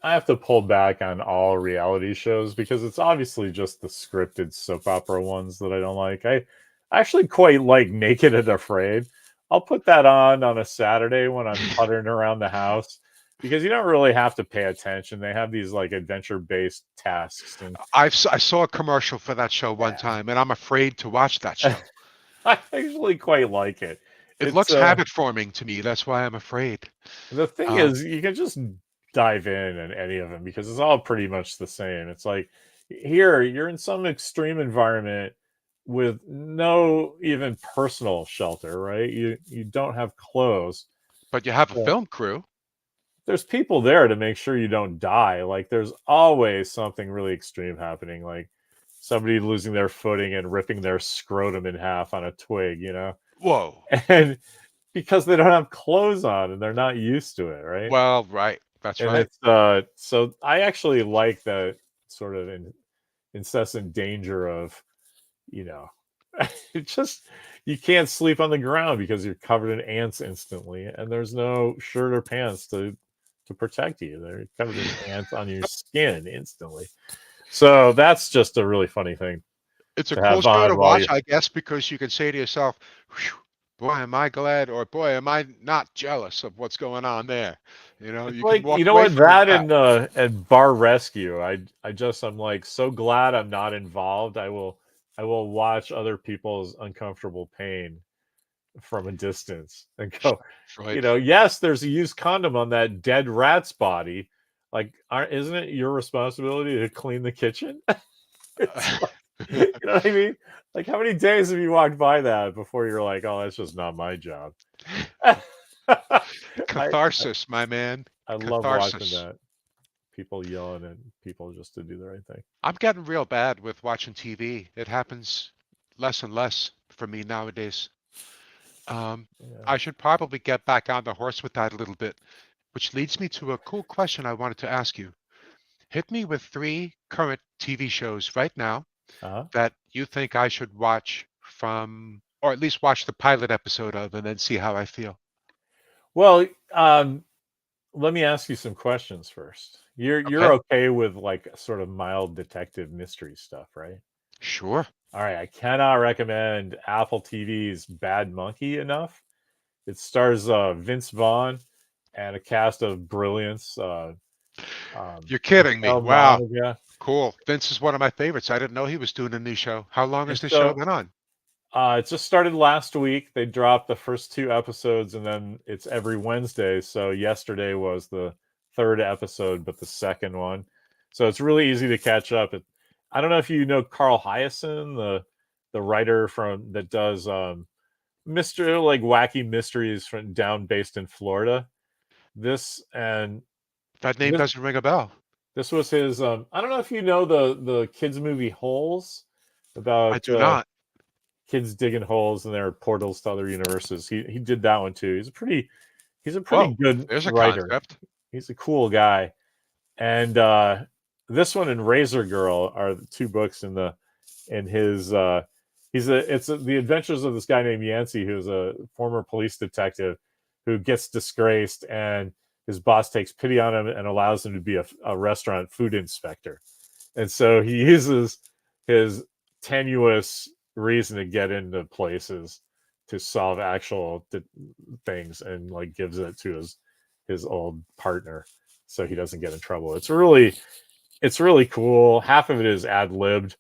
Speaker 1: I have to pull back on all reality shows because it's obviously just the scripted soap opera ones that I don't like. I actually quite like Naked and Afraid. I'll put that on a Saturday when I'm puttering around the house because you don't really have to pay attention. They have these like adventure based tasks, and
Speaker 2: I saw a commercial for that show one
Speaker 1: yeah,
Speaker 2: time, and I'm afraid to watch that show.
Speaker 1: I actually quite like it.
Speaker 2: It
Speaker 1: It's
Speaker 2: looks habit forming to me. That's why I'm afraid.
Speaker 1: The thing
Speaker 2: Um,
Speaker 1: is, you can just dive in any of them because it's all pretty much the same. It's like here, you're in some extreme environment with no even personal shelter, right? You don't have clothes.
Speaker 2: but you have a
Speaker 1: Well,
Speaker 2: film crew.
Speaker 1: there's people there to make sure you don't die. Like there's always something really extreme happening, like somebody losing their footing and ripping their scrotum in half on a twig.
Speaker 2: Whoa.
Speaker 1: And because they don't have clothes on and they're not used to it, right?
Speaker 2: Well, right. That's
Speaker 1: And
Speaker 2: right.
Speaker 1: it's so I actually like the sort of incessant danger of you know it just you can't sleep on the ground because you're covered in ants instantly, and there's no shirt or pants to protect you. They're covered in ants on your skin instantly. So that's just a really funny thing
Speaker 2: It's a
Speaker 1: to
Speaker 2: cool
Speaker 1: have
Speaker 2: show
Speaker 1: on
Speaker 2: to
Speaker 1: while you
Speaker 2: watch, I guess, because you can say to yourself, "Whew, boy, am I glad, or boy, am I not jealous of what's going on there."
Speaker 1: it's
Speaker 2: You can
Speaker 1: like,
Speaker 2: walk
Speaker 1: you know
Speaker 2: away
Speaker 1: what,
Speaker 2: from it with
Speaker 1: that
Speaker 2: that.
Speaker 1: and bar rescue. I'm like so glad I'm not involved. I will watch other people's uncomfortable pain from a distance and go,
Speaker 2: Right.
Speaker 1: yes, there's a used condom on that dead rat's body. Like, isn't it your responsibility to clean the kitchen? It's like, you know what I mean? Like, how many days have you walked by that before you're like, oh, that's just not my job? I
Speaker 2: Catharsis, my man.
Speaker 1: I love watching
Speaker 2: Catharsis.
Speaker 1: that. People yelling at people just to do the right thing.
Speaker 2: I'm getting real bad with watching TV. It happens less and less for me nowadays. Um,
Speaker 1: Yeah.
Speaker 2: I should probably get back on the horse with that a little bit, which leads me to a cool question I wanted to ask you. Hit me with three current TV shows right now
Speaker 1: Uh-huh.
Speaker 2: that you think I should watch from, or at least watch the pilot episode of, and then see how I feel.
Speaker 1: Well, let me ask you some questions first. You're
Speaker 2: Okay,
Speaker 1: okay with like sort of mild detective mystery stuff, right?
Speaker 2: sure.
Speaker 1: All right, I cannot recommend Apple TV's Bad Monkey enough. It stars Vince Vaughn and a cast of brilliance.
Speaker 2: You're kidding me.
Speaker 1: Michelle
Speaker 2: Wow,
Speaker 1: Monaghan.
Speaker 2: cool. Vince is one of my favorites. I didn't know he was doing a new show. How long
Speaker 1: And
Speaker 2: has this show
Speaker 1: so
Speaker 2: been on?
Speaker 1: it just started last week. They dropped the first two episodes, and then it's every Wednesday. So yesterday was the third episode, but the second one. So it's really easy to catch up. I don't know if you know Carl Hyacin, the writer from that does mystery, like wacky mysteries from down based in Florida. This and
Speaker 2: That name
Speaker 1: this
Speaker 2: doesn't ring a bell.
Speaker 1: this was his. I don't know if you know the kids movie Holes
Speaker 2: I
Speaker 1: about
Speaker 2: do not.
Speaker 1: kids digging holes and their portals to other universes. He did that one too. He's a pretty
Speaker 2: Whoa,
Speaker 1: good
Speaker 2: there's a
Speaker 1: writer.
Speaker 2: concept.
Speaker 1: He's a cool guy. And this one and Razor Girl are the two books in his the adventures of this guy named Yancey, who's a former police detective who gets disgraced, and his boss takes pity on him and allows him to be a restaurant food inspector. And so he uses his tenuous reason to get into places to solve actual things, and like gives it to his old partner so he doesn't get in trouble. It's really cool. Half of it is ad libbed.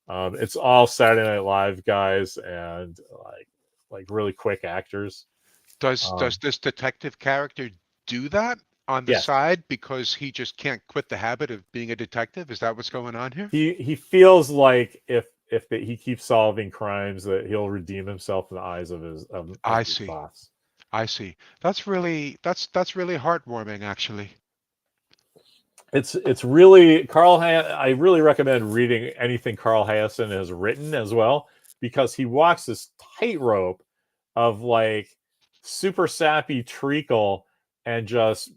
Speaker 1: It's all Saturday Night Live guys and like really quick actors.
Speaker 2: Does this detective character do that on the
Speaker 1: Yes,
Speaker 2: side because he just can't quit the habit of being a detective? Is that what's going on here?
Speaker 1: he feels like he keeps solving crimes that he'll redeem himself in the eyes of
Speaker 2: I
Speaker 1: his
Speaker 2: see.
Speaker 1: boss.
Speaker 2: I see. That's really heartwarming, actually.
Speaker 1: It's really I really recommend reading anything Carl Hiaasen has written as well, because he walks this tightrope of like super sappy treacle and just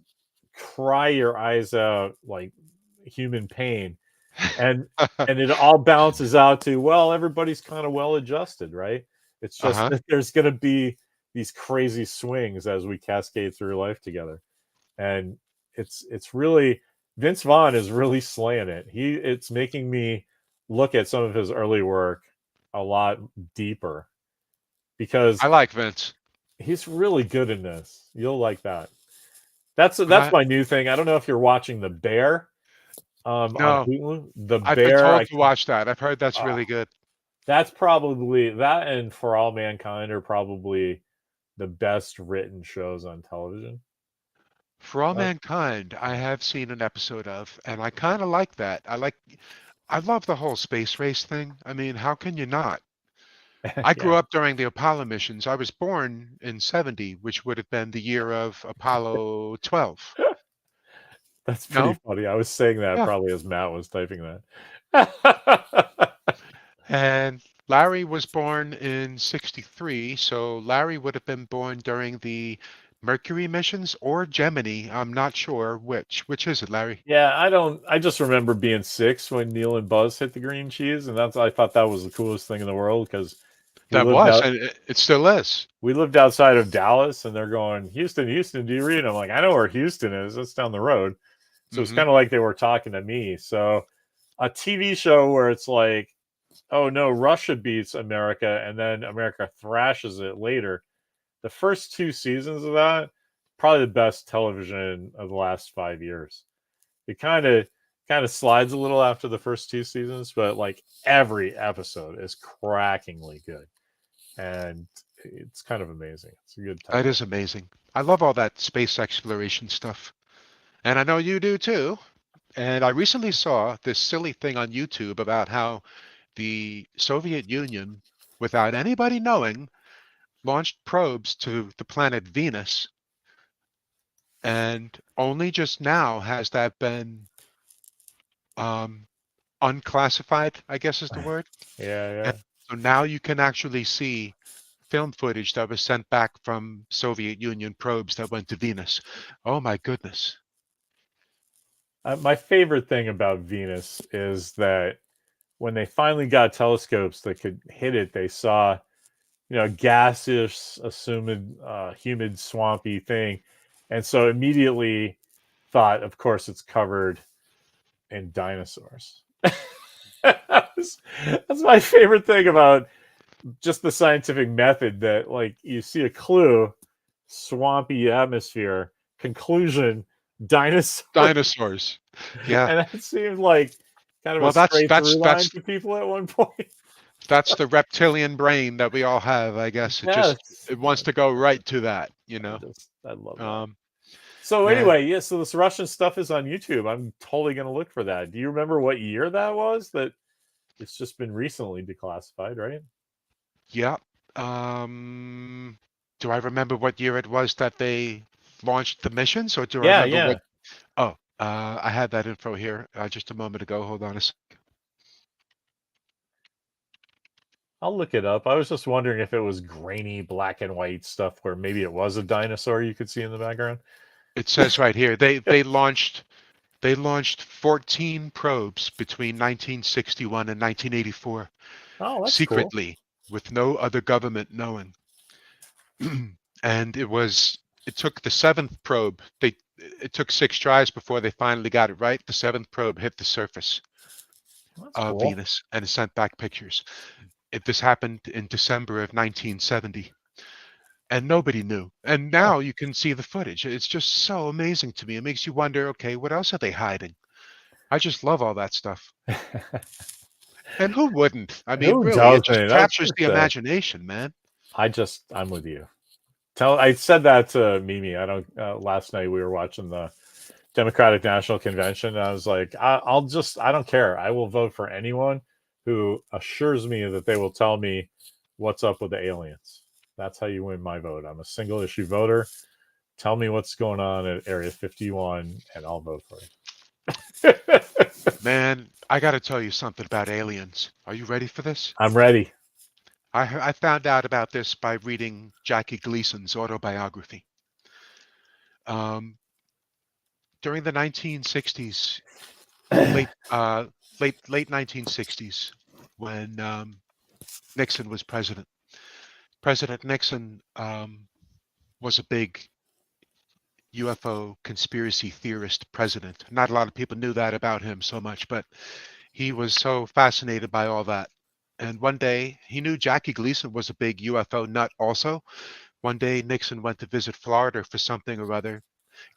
Speaker 1: cry your eyes out like human pain, and it all balances out to, well, everybody's kind of well adjusted, right? It's just
Speaker 2: Uh-huh.
Speaker 1: that there's going to be these crazy swings as we cascade through life together, and it's really, Vince Vaughn is really slaying it. It's making me look at some of his early work a lot deeper, because
Speaker 2: I like Vince.
Speaker 1: he's really good in this. You'll like that. That's
Speaker 2: I
Speaker 1: my new thing. I don't know if you're watching The Bear on
Speaker 2: no,
Speaker 1: Hulu. The
Speaker 2: I've been
Speaker 1: Bear,
Speaker 2: told to watch that. I've heard that's
Speaker 1: uh,
Speaker 2: really good.
Speaker 1: that's probably that and For All Mankind are probably the best written shows on television.
Speaker 2: For All
Speaker 1: Uh,
Speaker 2: Mankind, I have seen an episode of, and I kind of like that. I love the whole space race thing. I mean, how can you not? I grew
Speaker 1: yeah,
Speaker 2: up during the Apollo missions. I was born in 70, which would have been the year of Apollo 12.
Speaker 1: that's pretty
Speaker 2: No?
Speaker 1: funny. I was saying that
Speaker 2: Yeah.
Speaker 1: probably as Matt was typing that.
Speaker 2: And Larry was born in 63, so Larry would have been born during the Mercury missions or Gemini. I'm not sure which. Which is it, Larry?
Speaker 1: Yeah, I don't. I just remember being 6 when Neil and Buzz hit the green cheese, and I thought that was the coolest thing in the world, because we
Speaker 2: That
Speaker 1: lived
Speaker 2: was,
Speaker 1: out
Speaker 2: and it still is.
Speaker 1: we lived outside of Dallas, and they're going, Houston, Houston, do you read? I'm like, I know where Houston is. That's down the road. So it's
Speaker 2: Hmm.
Speaker 1: kind of like they were talking to me. So a TV show where it's like, oh no, Russia beats America, and then America thrashes it later. The first 2 seasons of that, probably the best television of the last 5 years. It kind of slides a little after the first 2 seasons, but like every episode is crackingly good, and it's kind of amazing. It's a good
Speaker 2: That
Speaker 1: time.
Speaker 2: is amazing. I love all that space exploration stuff. And I know you do too. And I recently saw this silly thing on YouTube about how the Soviet Union, without anybody knowing, launched probes to the planet Venus. And only just now has that been um, unclassified, I guess is the word.
Speaker 1: Yeah,
Speaker 2: And
Speaker 1: yeah.
Speaker 2: so now you can actually see film footage that was sent back from Soviet Union probes that went to Venus. Oh my goodness.
Speaker 1: My favorite thing about Venus is that when they finally got telescopes that could hit it, they saw, gaseous, assumed, humid, swampy thing, and so immediately thought, of course, it's covered in dinosaurs. that's, that's my favorite thing about just the scientific method, that like you see a clue, swampy atmosphere, conclusion, dinosaur.
Speaker 2: Dinosaurs. Yeah.
Speaker 1: And that seemed like kind of a
Speaker 2: Well, that's
Speaker 1: straight
Speaker 2: that's
Speaker 1: through line
Speaker 2: that's
Speaker 1: to people at one point.
Speaker 2: that's the reptilian brain that we all have, I guess.
Speaker 1: Yes,
Speaker 2: It wants to go right to that, you know.
Speaker 1: I love that.
Speaker 2: Um,
Speaker 1: So
Speaker 2: man,
Speaker 1: anyway, yeah, so this Russian stuff is on YouTube. I'm totally gonna look for that. Do you remember what year that was? That it's just been recently declassified, right?
Speaker 2: Yeah. Do I remember what year it was that they launched the missions, or do I
Speaker 1: Yeah,
Speaker 2: remember what?
Speaker 1: yeah.
Speaker 2: Oh, I had that info here just a moment ago. Hold on a sec.
Speaker 1: I'll look it up. I was just wondering if it was grainy black and white stuff where maybe it was a dinosaur you could see in the background.
Speaker 2: It says right here they launched 14 probes between 1961 and 1984
Speaker 1: Oh, that's cool.
Speaker 2: secretly with no other government knowing. And it took the seventh probe. It took 6 tries before they finally got it right. The seventh probe hit the surface
Speaker 1: That's
Speaker 2: of
Speaker 1: cool.
Speaker 2: Venus and it sent back pictures. This happened in December of 1970, and nobody knew. And
Speaker 1: Huh.
Speaker 2: now you can see the footage. It's just so amazing to me. It makes you wonder, okay, what else are they hiding? I just love all that stuff. And who wouldn't? I mean,
Speaker 1: Who
Speaker 2: really, it
Speaker 1: doesn't?
Speaker 2: just
Speaker 1: I was
Speaker 2: captures
Speaker 1: gonna
Speaker 2: the
Speaker 1: say.
Speaker 2: imagination, man.
Speaker 1: I'm with you. I said that to Mimi. I don't. Last night we were watching the Democratic National Convention. And I was like, I don't care. I will vote for anyone who assures me that they will tell me what's up with the aliens. That's how you win my vote. I'm a single issue voter. Tell me what's going on at Area 51, and I'll vote for you.
Speaker 2: Man, I got to tell you something about aliens. Are you ready for this?
Speaker 1: I'm ready.
Speaker 2: I found out about this by reading Jackie Gleason's autobiography. Um, During the 1960s, late late 1960s, when Nixon was president. President Nixon was a big UFO conspiracy theorist president. Not a lot of people knew that about him so much, but he was so fascinated by all that. And one day, he knew Jackie Gleason was a big UFO nut also. One day, Nixon went to visit Florida for something or other.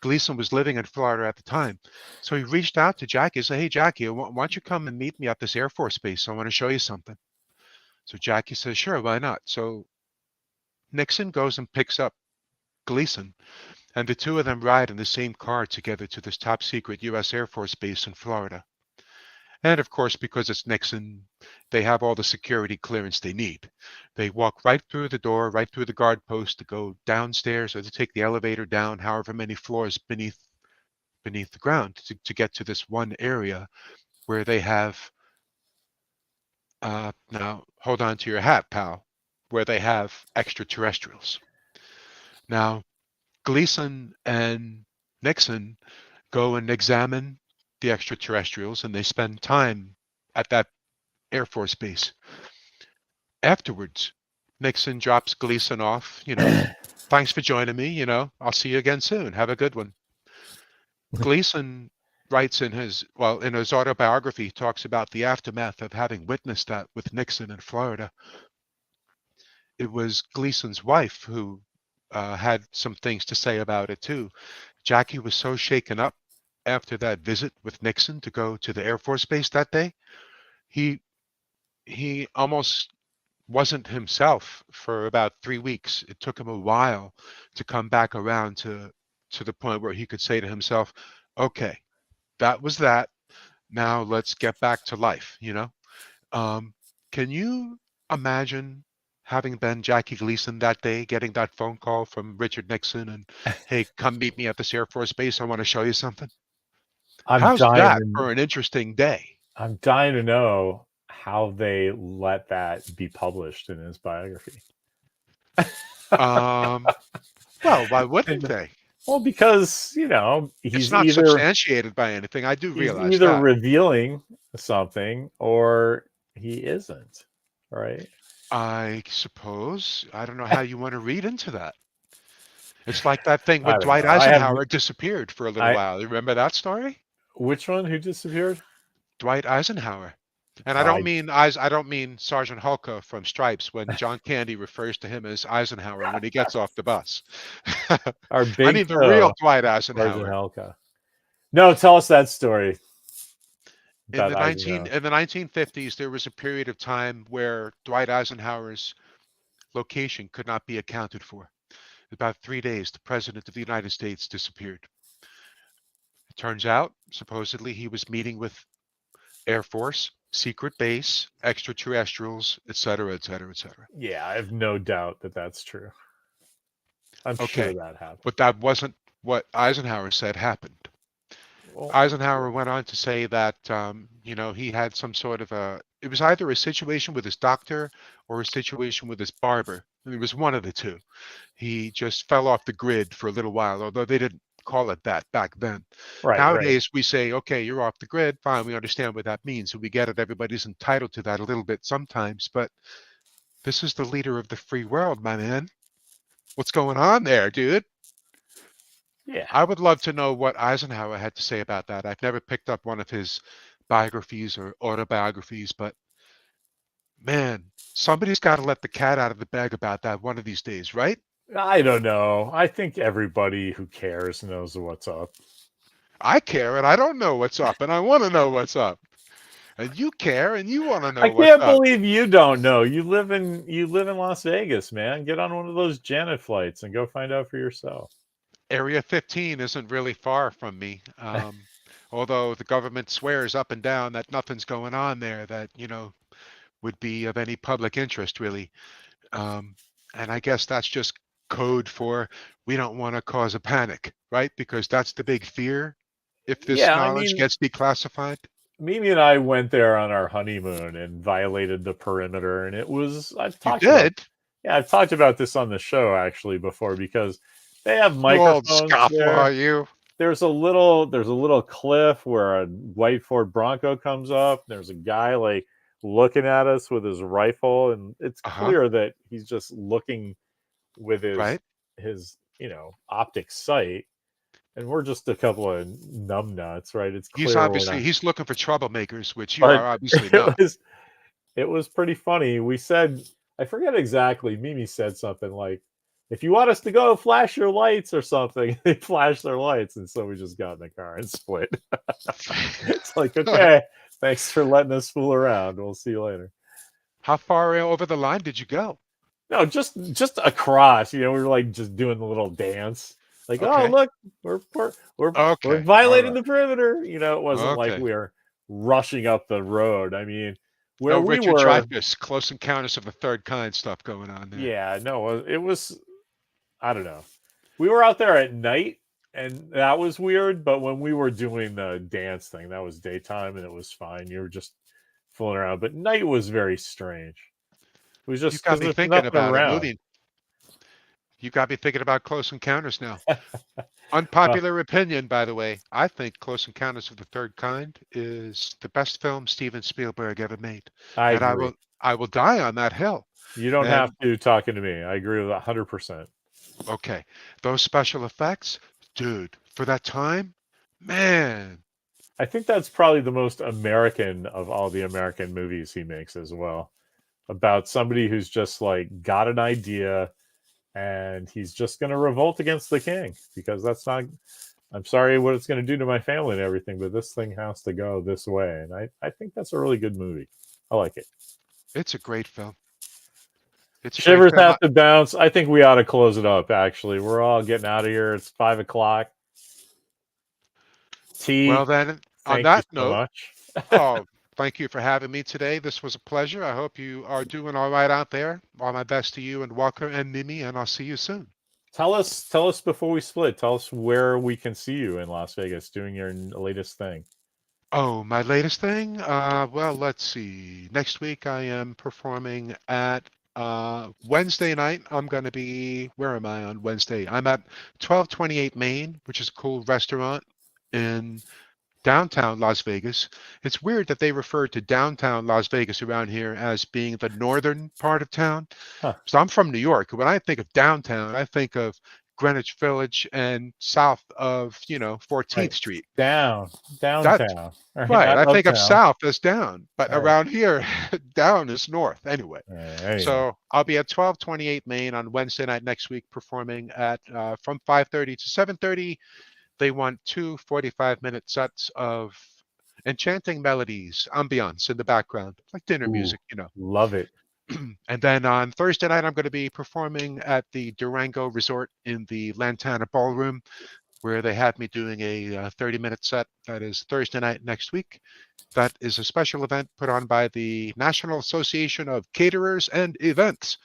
Speaker 2: Gleason was living in Florida at the time. So he reached out to Jackie and said, "Hey, Jackie, why don't you come and meet me at this Air Force base? I want to show you something." So Jackie says, "Sure, why not?" So Nixon goes and picks up Gleason, and the two of them ride in the same car together to this top secret U.S. Air Force base in Florida. And of course, because it's Nixon, they have all the security clearance they need. They walk right through the door, right through the guard post to go downstairs or to take the elevator down, however many floors beneath the ground to get to this one area where they have, now hold on to your hat, pal, where they have extraterrestrials. Now, Gleason and Nixon go and examine the extraterrestrials and they spend time at that Air Force base. Afterwards, Nixon drops Gleason off, thanks for joining me, I'll see you again soon. Have a good one. Gleason writes in his autobiography, he talks about the aftermath of having witnessed that with Nixon in Florida. It was Gleason's wife who had some things to say about it too. Jackie was so shaken up after that visit with Nixon to go to the Air Force Base that day. He he almost wasn't himself for about 3 weeks. It took him a while to come back around to the point where he could say to himself, "Okay, that was that. Now let's get back to life." Um, can you imagine having been Jackie Gleason that day, getting that phone call from Richard Nixon and, "Hey, come meet me at this Air Force base. I want to show you something."
Speaker 1: I'm
Speaker 2: How's
Speaker 1: dying.
Speaker 2: that for an interesting day?
Speaker 1: I'm dying to know how they let that be published in his biography.
Speaker 2: Um, well, why wouldn't they?
Speaker 1: Well, because
Speaker 2: It's not substantiated by anything. I do
Speaker 1: he's
Speaker 2: realize
Speaker 1: either
Speaker 2: that.
Speaker 1: revealing something or he isn't, right?
Speaker 2: I suppose. I don't know how you want to read into that. It's like that thing
Speaker 1: I
Speaker 2: when
Speaker 1: don't
Speaker 2: Dwight
Speaker 1: know. I have
Speaker 2: Eisenhower disappeared for a little
Speaker 1: I
Speaker 2: while. You remember that story?
Speaker 1: which one who disappeared?
Speaker 2: Dwight Eisenhower. And I don't
Speaker 1: I
Speaker 2: mean I don't mean Sergeant Hulka from Stripes when John Candy refers to him as Eisenhower when he gets off the bus.
Speaker 1: our
Speaker 2: I
Speaker 1: big
Speaker 2: mean the real
Speaker 1: toe,
Speaker 2: Dwight
Speaker 1: Sergeant
Speaker 2: Eisenhower.
Speaker 1: Helka. No, tell us that story
Speaker 2: In
Speaker 1: about
Speaker 2: the 19
Speaker 1: Eisenhower.
Speaker 2: in the 1950s, there was a period of time where Dwight Eisenhower's location could not be accounted for. About 3 days, the President of the United States disappeared. It turns out, supposedly, he was meeting with Air Force. secret base, extraterrestrials, etc., etc., etc.
Speaker 1: Yeah, I have no doubt that that's true. I'm sure
Speaker 2: Okay,
Speaker 1: that happened.
Speaker 2: but that wasn't what Eisenhower said happened.
Speaker 1: Well,
Speaker 2: Eisenhower went on to say that, he had some sort of it was either a situation with his doctor or a situation with his barber. It was one of the two. He just fell off the grid for a little while, although they didn't call it that back then.
Speaker 1: right, right.
Speaker 2: Nowadays, we say, okay, you're off the grid. Fine, we understand what that means. So we get it. Everybody's entitled to that a little bit sometimes. But this is the leader of the free world, my man. What's going on there, dude?
Speaker 1: Yeah.
Speaker 2: I would love to know what Eisenhower had to say about that. I've never picked up one of his biographies or autobiographies, but man, somebody's got to let the cat out of the bag about that one of these days, right?
Speaker 1: I don't know. I think everybody who cares knows what's up.
Speaker 2: I care and I don't know what's up and I want to know what's up. And you care and you want to
Speaker 1: I
Speaker 2: know what's
Speaker 1: can't
Speaker 2: up.
Speaker 1: believe you don't know. You live in Las Vegas, man. Get on one of those Janet flights and go find out for yourself.
Speaker 2: Area 15 isn't really far from me. Although the government swears up and down that nothing's going on there that, would be of any public interest, really. Um, and I guess that's just code for we don't want to cause a panic, right? Because that's the big fear if this
Speaker 1: Yeah, I
Speaker 2: knowledge
Speaker 1: mean,
Speaker 2: gets declassified.
Speaker 1: Mimi and I went there on our honeymoon and violated the perimeter, and it was.
Speaker 2: You did?
Speaker 1: Yeah, I've talked about this on the show actually before because they have
Speaker 2: You old
Speaker 1: microphones there.
Speaker 2: scofflaw, you.
Speaker 1: There's a little cliff where a white Ford Bronco comes up. There's a guy like looking at us with his rifle, and it's
Speaker 2: Uh-huh.
Speaker 1: clear that he's just looking with his
Speaker 2: Right?
Speaker 1: his optic sight, and we're just a couple of numbnuts, right? It's clear we're not.
Speaker 2: He's looking for troublemakers, which you
Speaker 1: But
Speaker 2: are obviously
Speaker 1: it
Speaker 2: not.
Speaker 1: was pretty funny. We said, I forget exactly. Mimi said something like, "If you want us to go, flash your lights or something." They flashed their lights, and so we just got in the car and split. It's like, okay, thanks for letting us fool around. We'll see you later.
Speaker 2: How far over the line did you go?
Speaker 1: No, just across. We were like just doing the little dance. Like, oh
Speaker 2: Okay.
Speaker 1: look, we're
Speaker 2: Okay. All
Speaker 1: violating
Speaker 2: right.
Speaker 1: the perimeter. It wasn't like
Speaker 2: Okay.
Speaker 1: we were rushing up the road. I mean,
Speaker 2: No
Speaker 1: where we
Speaker 2: Richard
Speaker 1: were,
Speaker 2: Dreyfuss, Close Encounters of the Third Kind stuff going on there.
Speaker 1: yeah, no, it was. I don't know. We were out there at night, and that was weird. But when we were doing the dance thing, that was daytime, and it was fine. You were just fooling around. But night was very strange. It was
Speaker 2: You
Speaker 1: just
Speaker 2: got
Speaker 1: because
Speaker 2: me
Speaker 1: there's
Speaker 2: thinking
Speaker 1: nothing
Speaker 2: about a
Speaker 1: around.
Speaker 2: movie. You got me thinking about Close Encounters now.
Speaker 1: Uh,
Speaker 2: Unpopular opinion, by the way. I think Close Encounters of the Third Kind is the best film Steven Spielberg ever made.
Speaker 1: I
Speaker 2: And
Speaker 1: agree.
Speaker 2: I will die on that hill.
Speaker 1: You don't have
Speaker 2: And
Speaker 1: to talking to me. I agree with 100%.
Speaker 2: okay, those special effects, dude, for that time, man.
Speaker 1: I think that's probably the most American of all the American movies he makes as well. About somebody who's just like got an idea and he's just going to revolt against the king because that's not. I'm sorry what it's going to do to my family and everything, but this thing has to go this way. And I think that's a really good movie. I like it.
Speaker 2: It's a great film. It's a great
Speaker 1: Shivers
Speaker 2: film.
Speaker 1: have to bounce. I think we ought to close it up, actually. We're all getting out of here. It's 5 o'clock.
Speaker 2: Well,
Speaker 1: T,
Speaker 2: then, on
Speaker 1: thank you
Speaker 2: that
Speaker 1: so
Speaker 2: note,
Speaker 1: much.
Speaker 2: oh, thank you for having me today. This was a pleasure. I hope you are doing all right out there. All my best to you and Walker and Mimi, and I'll see you soon.
Speaker 1: Tell us before we split. Tell us where we can see you in Las Vegas doing your latest thing.
Speaker 2: Oh, my latest thing? Well, let's see. Next week I am performing at Wednesday night. I'm going to be, where am I on Wednesday? I'm at 1228 Main, which is a cool restaurant in downtown Las Vegas. It's weird that they refer to downtown Las Vegas around here as being the northern part of town.
Speaker 1: Huh.
Speaker 2: So I'm from New York. When I think of downtown, I think of Greenwich Village and south of,
Speaker 1: Right.
Speaker 2: 14th Street. That's
Speaker 1: Downtown. All right,
Speaker 2: right.
Speaker 1: not
Speaker 2: I think of
Speaker 1: uptown.
Speaker 2: south as down, but
Speaker 1: All right.
Speaker 2: around here, down is north anyway.
Speaker 1: There you go.
Speaker 2: So I'll be at 1228 Main on Wednesday night next week performing at from 5:30 to 7:30. They want two 45-minute sets of enchanting melodies, ambiance in the background, like dinner
Speaker 1: Ooh,
Speaker 2: music.
Speaker 1: love it.
Speaker 2: And then on Thursday night, I'm going to be performing at the Durango Resort in the Lantana Ballroom. where they have me doing a 30-minute set. That is Thursday night next week. That is a special event put on by the National Association of Caterers and Events,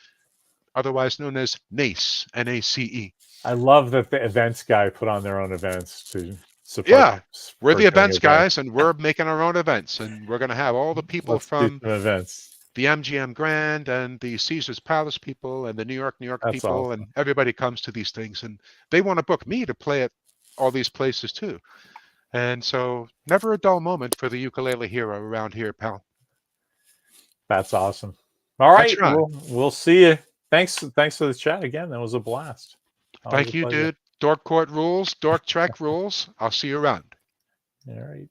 Speaker 2: otherwise known as NACE, N-A-C-E.
Speaker 1: I love that the events guy put on their own events to support.
Speaker 2: Yeah, we're the
Speaker 1: doing
Speaker 2: events guys, and we're making our own events, and we're going to have all the people
Speaker 1: Let's do
Speaker 2: from
Speaker 1: some events.
Speaker 2: the MGM Grand and the Caesar's Palace people and the New York
Speaker 1: That's
Speaker 2: people,
Speaker 1: awesome.
Speaker 2: and everybody comes to these things, and they want to book me to play at all these places too. And so, never a dull moment for the ukulele hero around here, pal.
Speaker 1: That's awesome. All right,
Speaker 2: That's right.
Speaker 1: we'll see you. Thanks for the chat again. That was a blast.
Speaker 2: Thank you, dude. Dork Court rules, Dork Trek rules. I'll see you around.
Speaker 1: All right.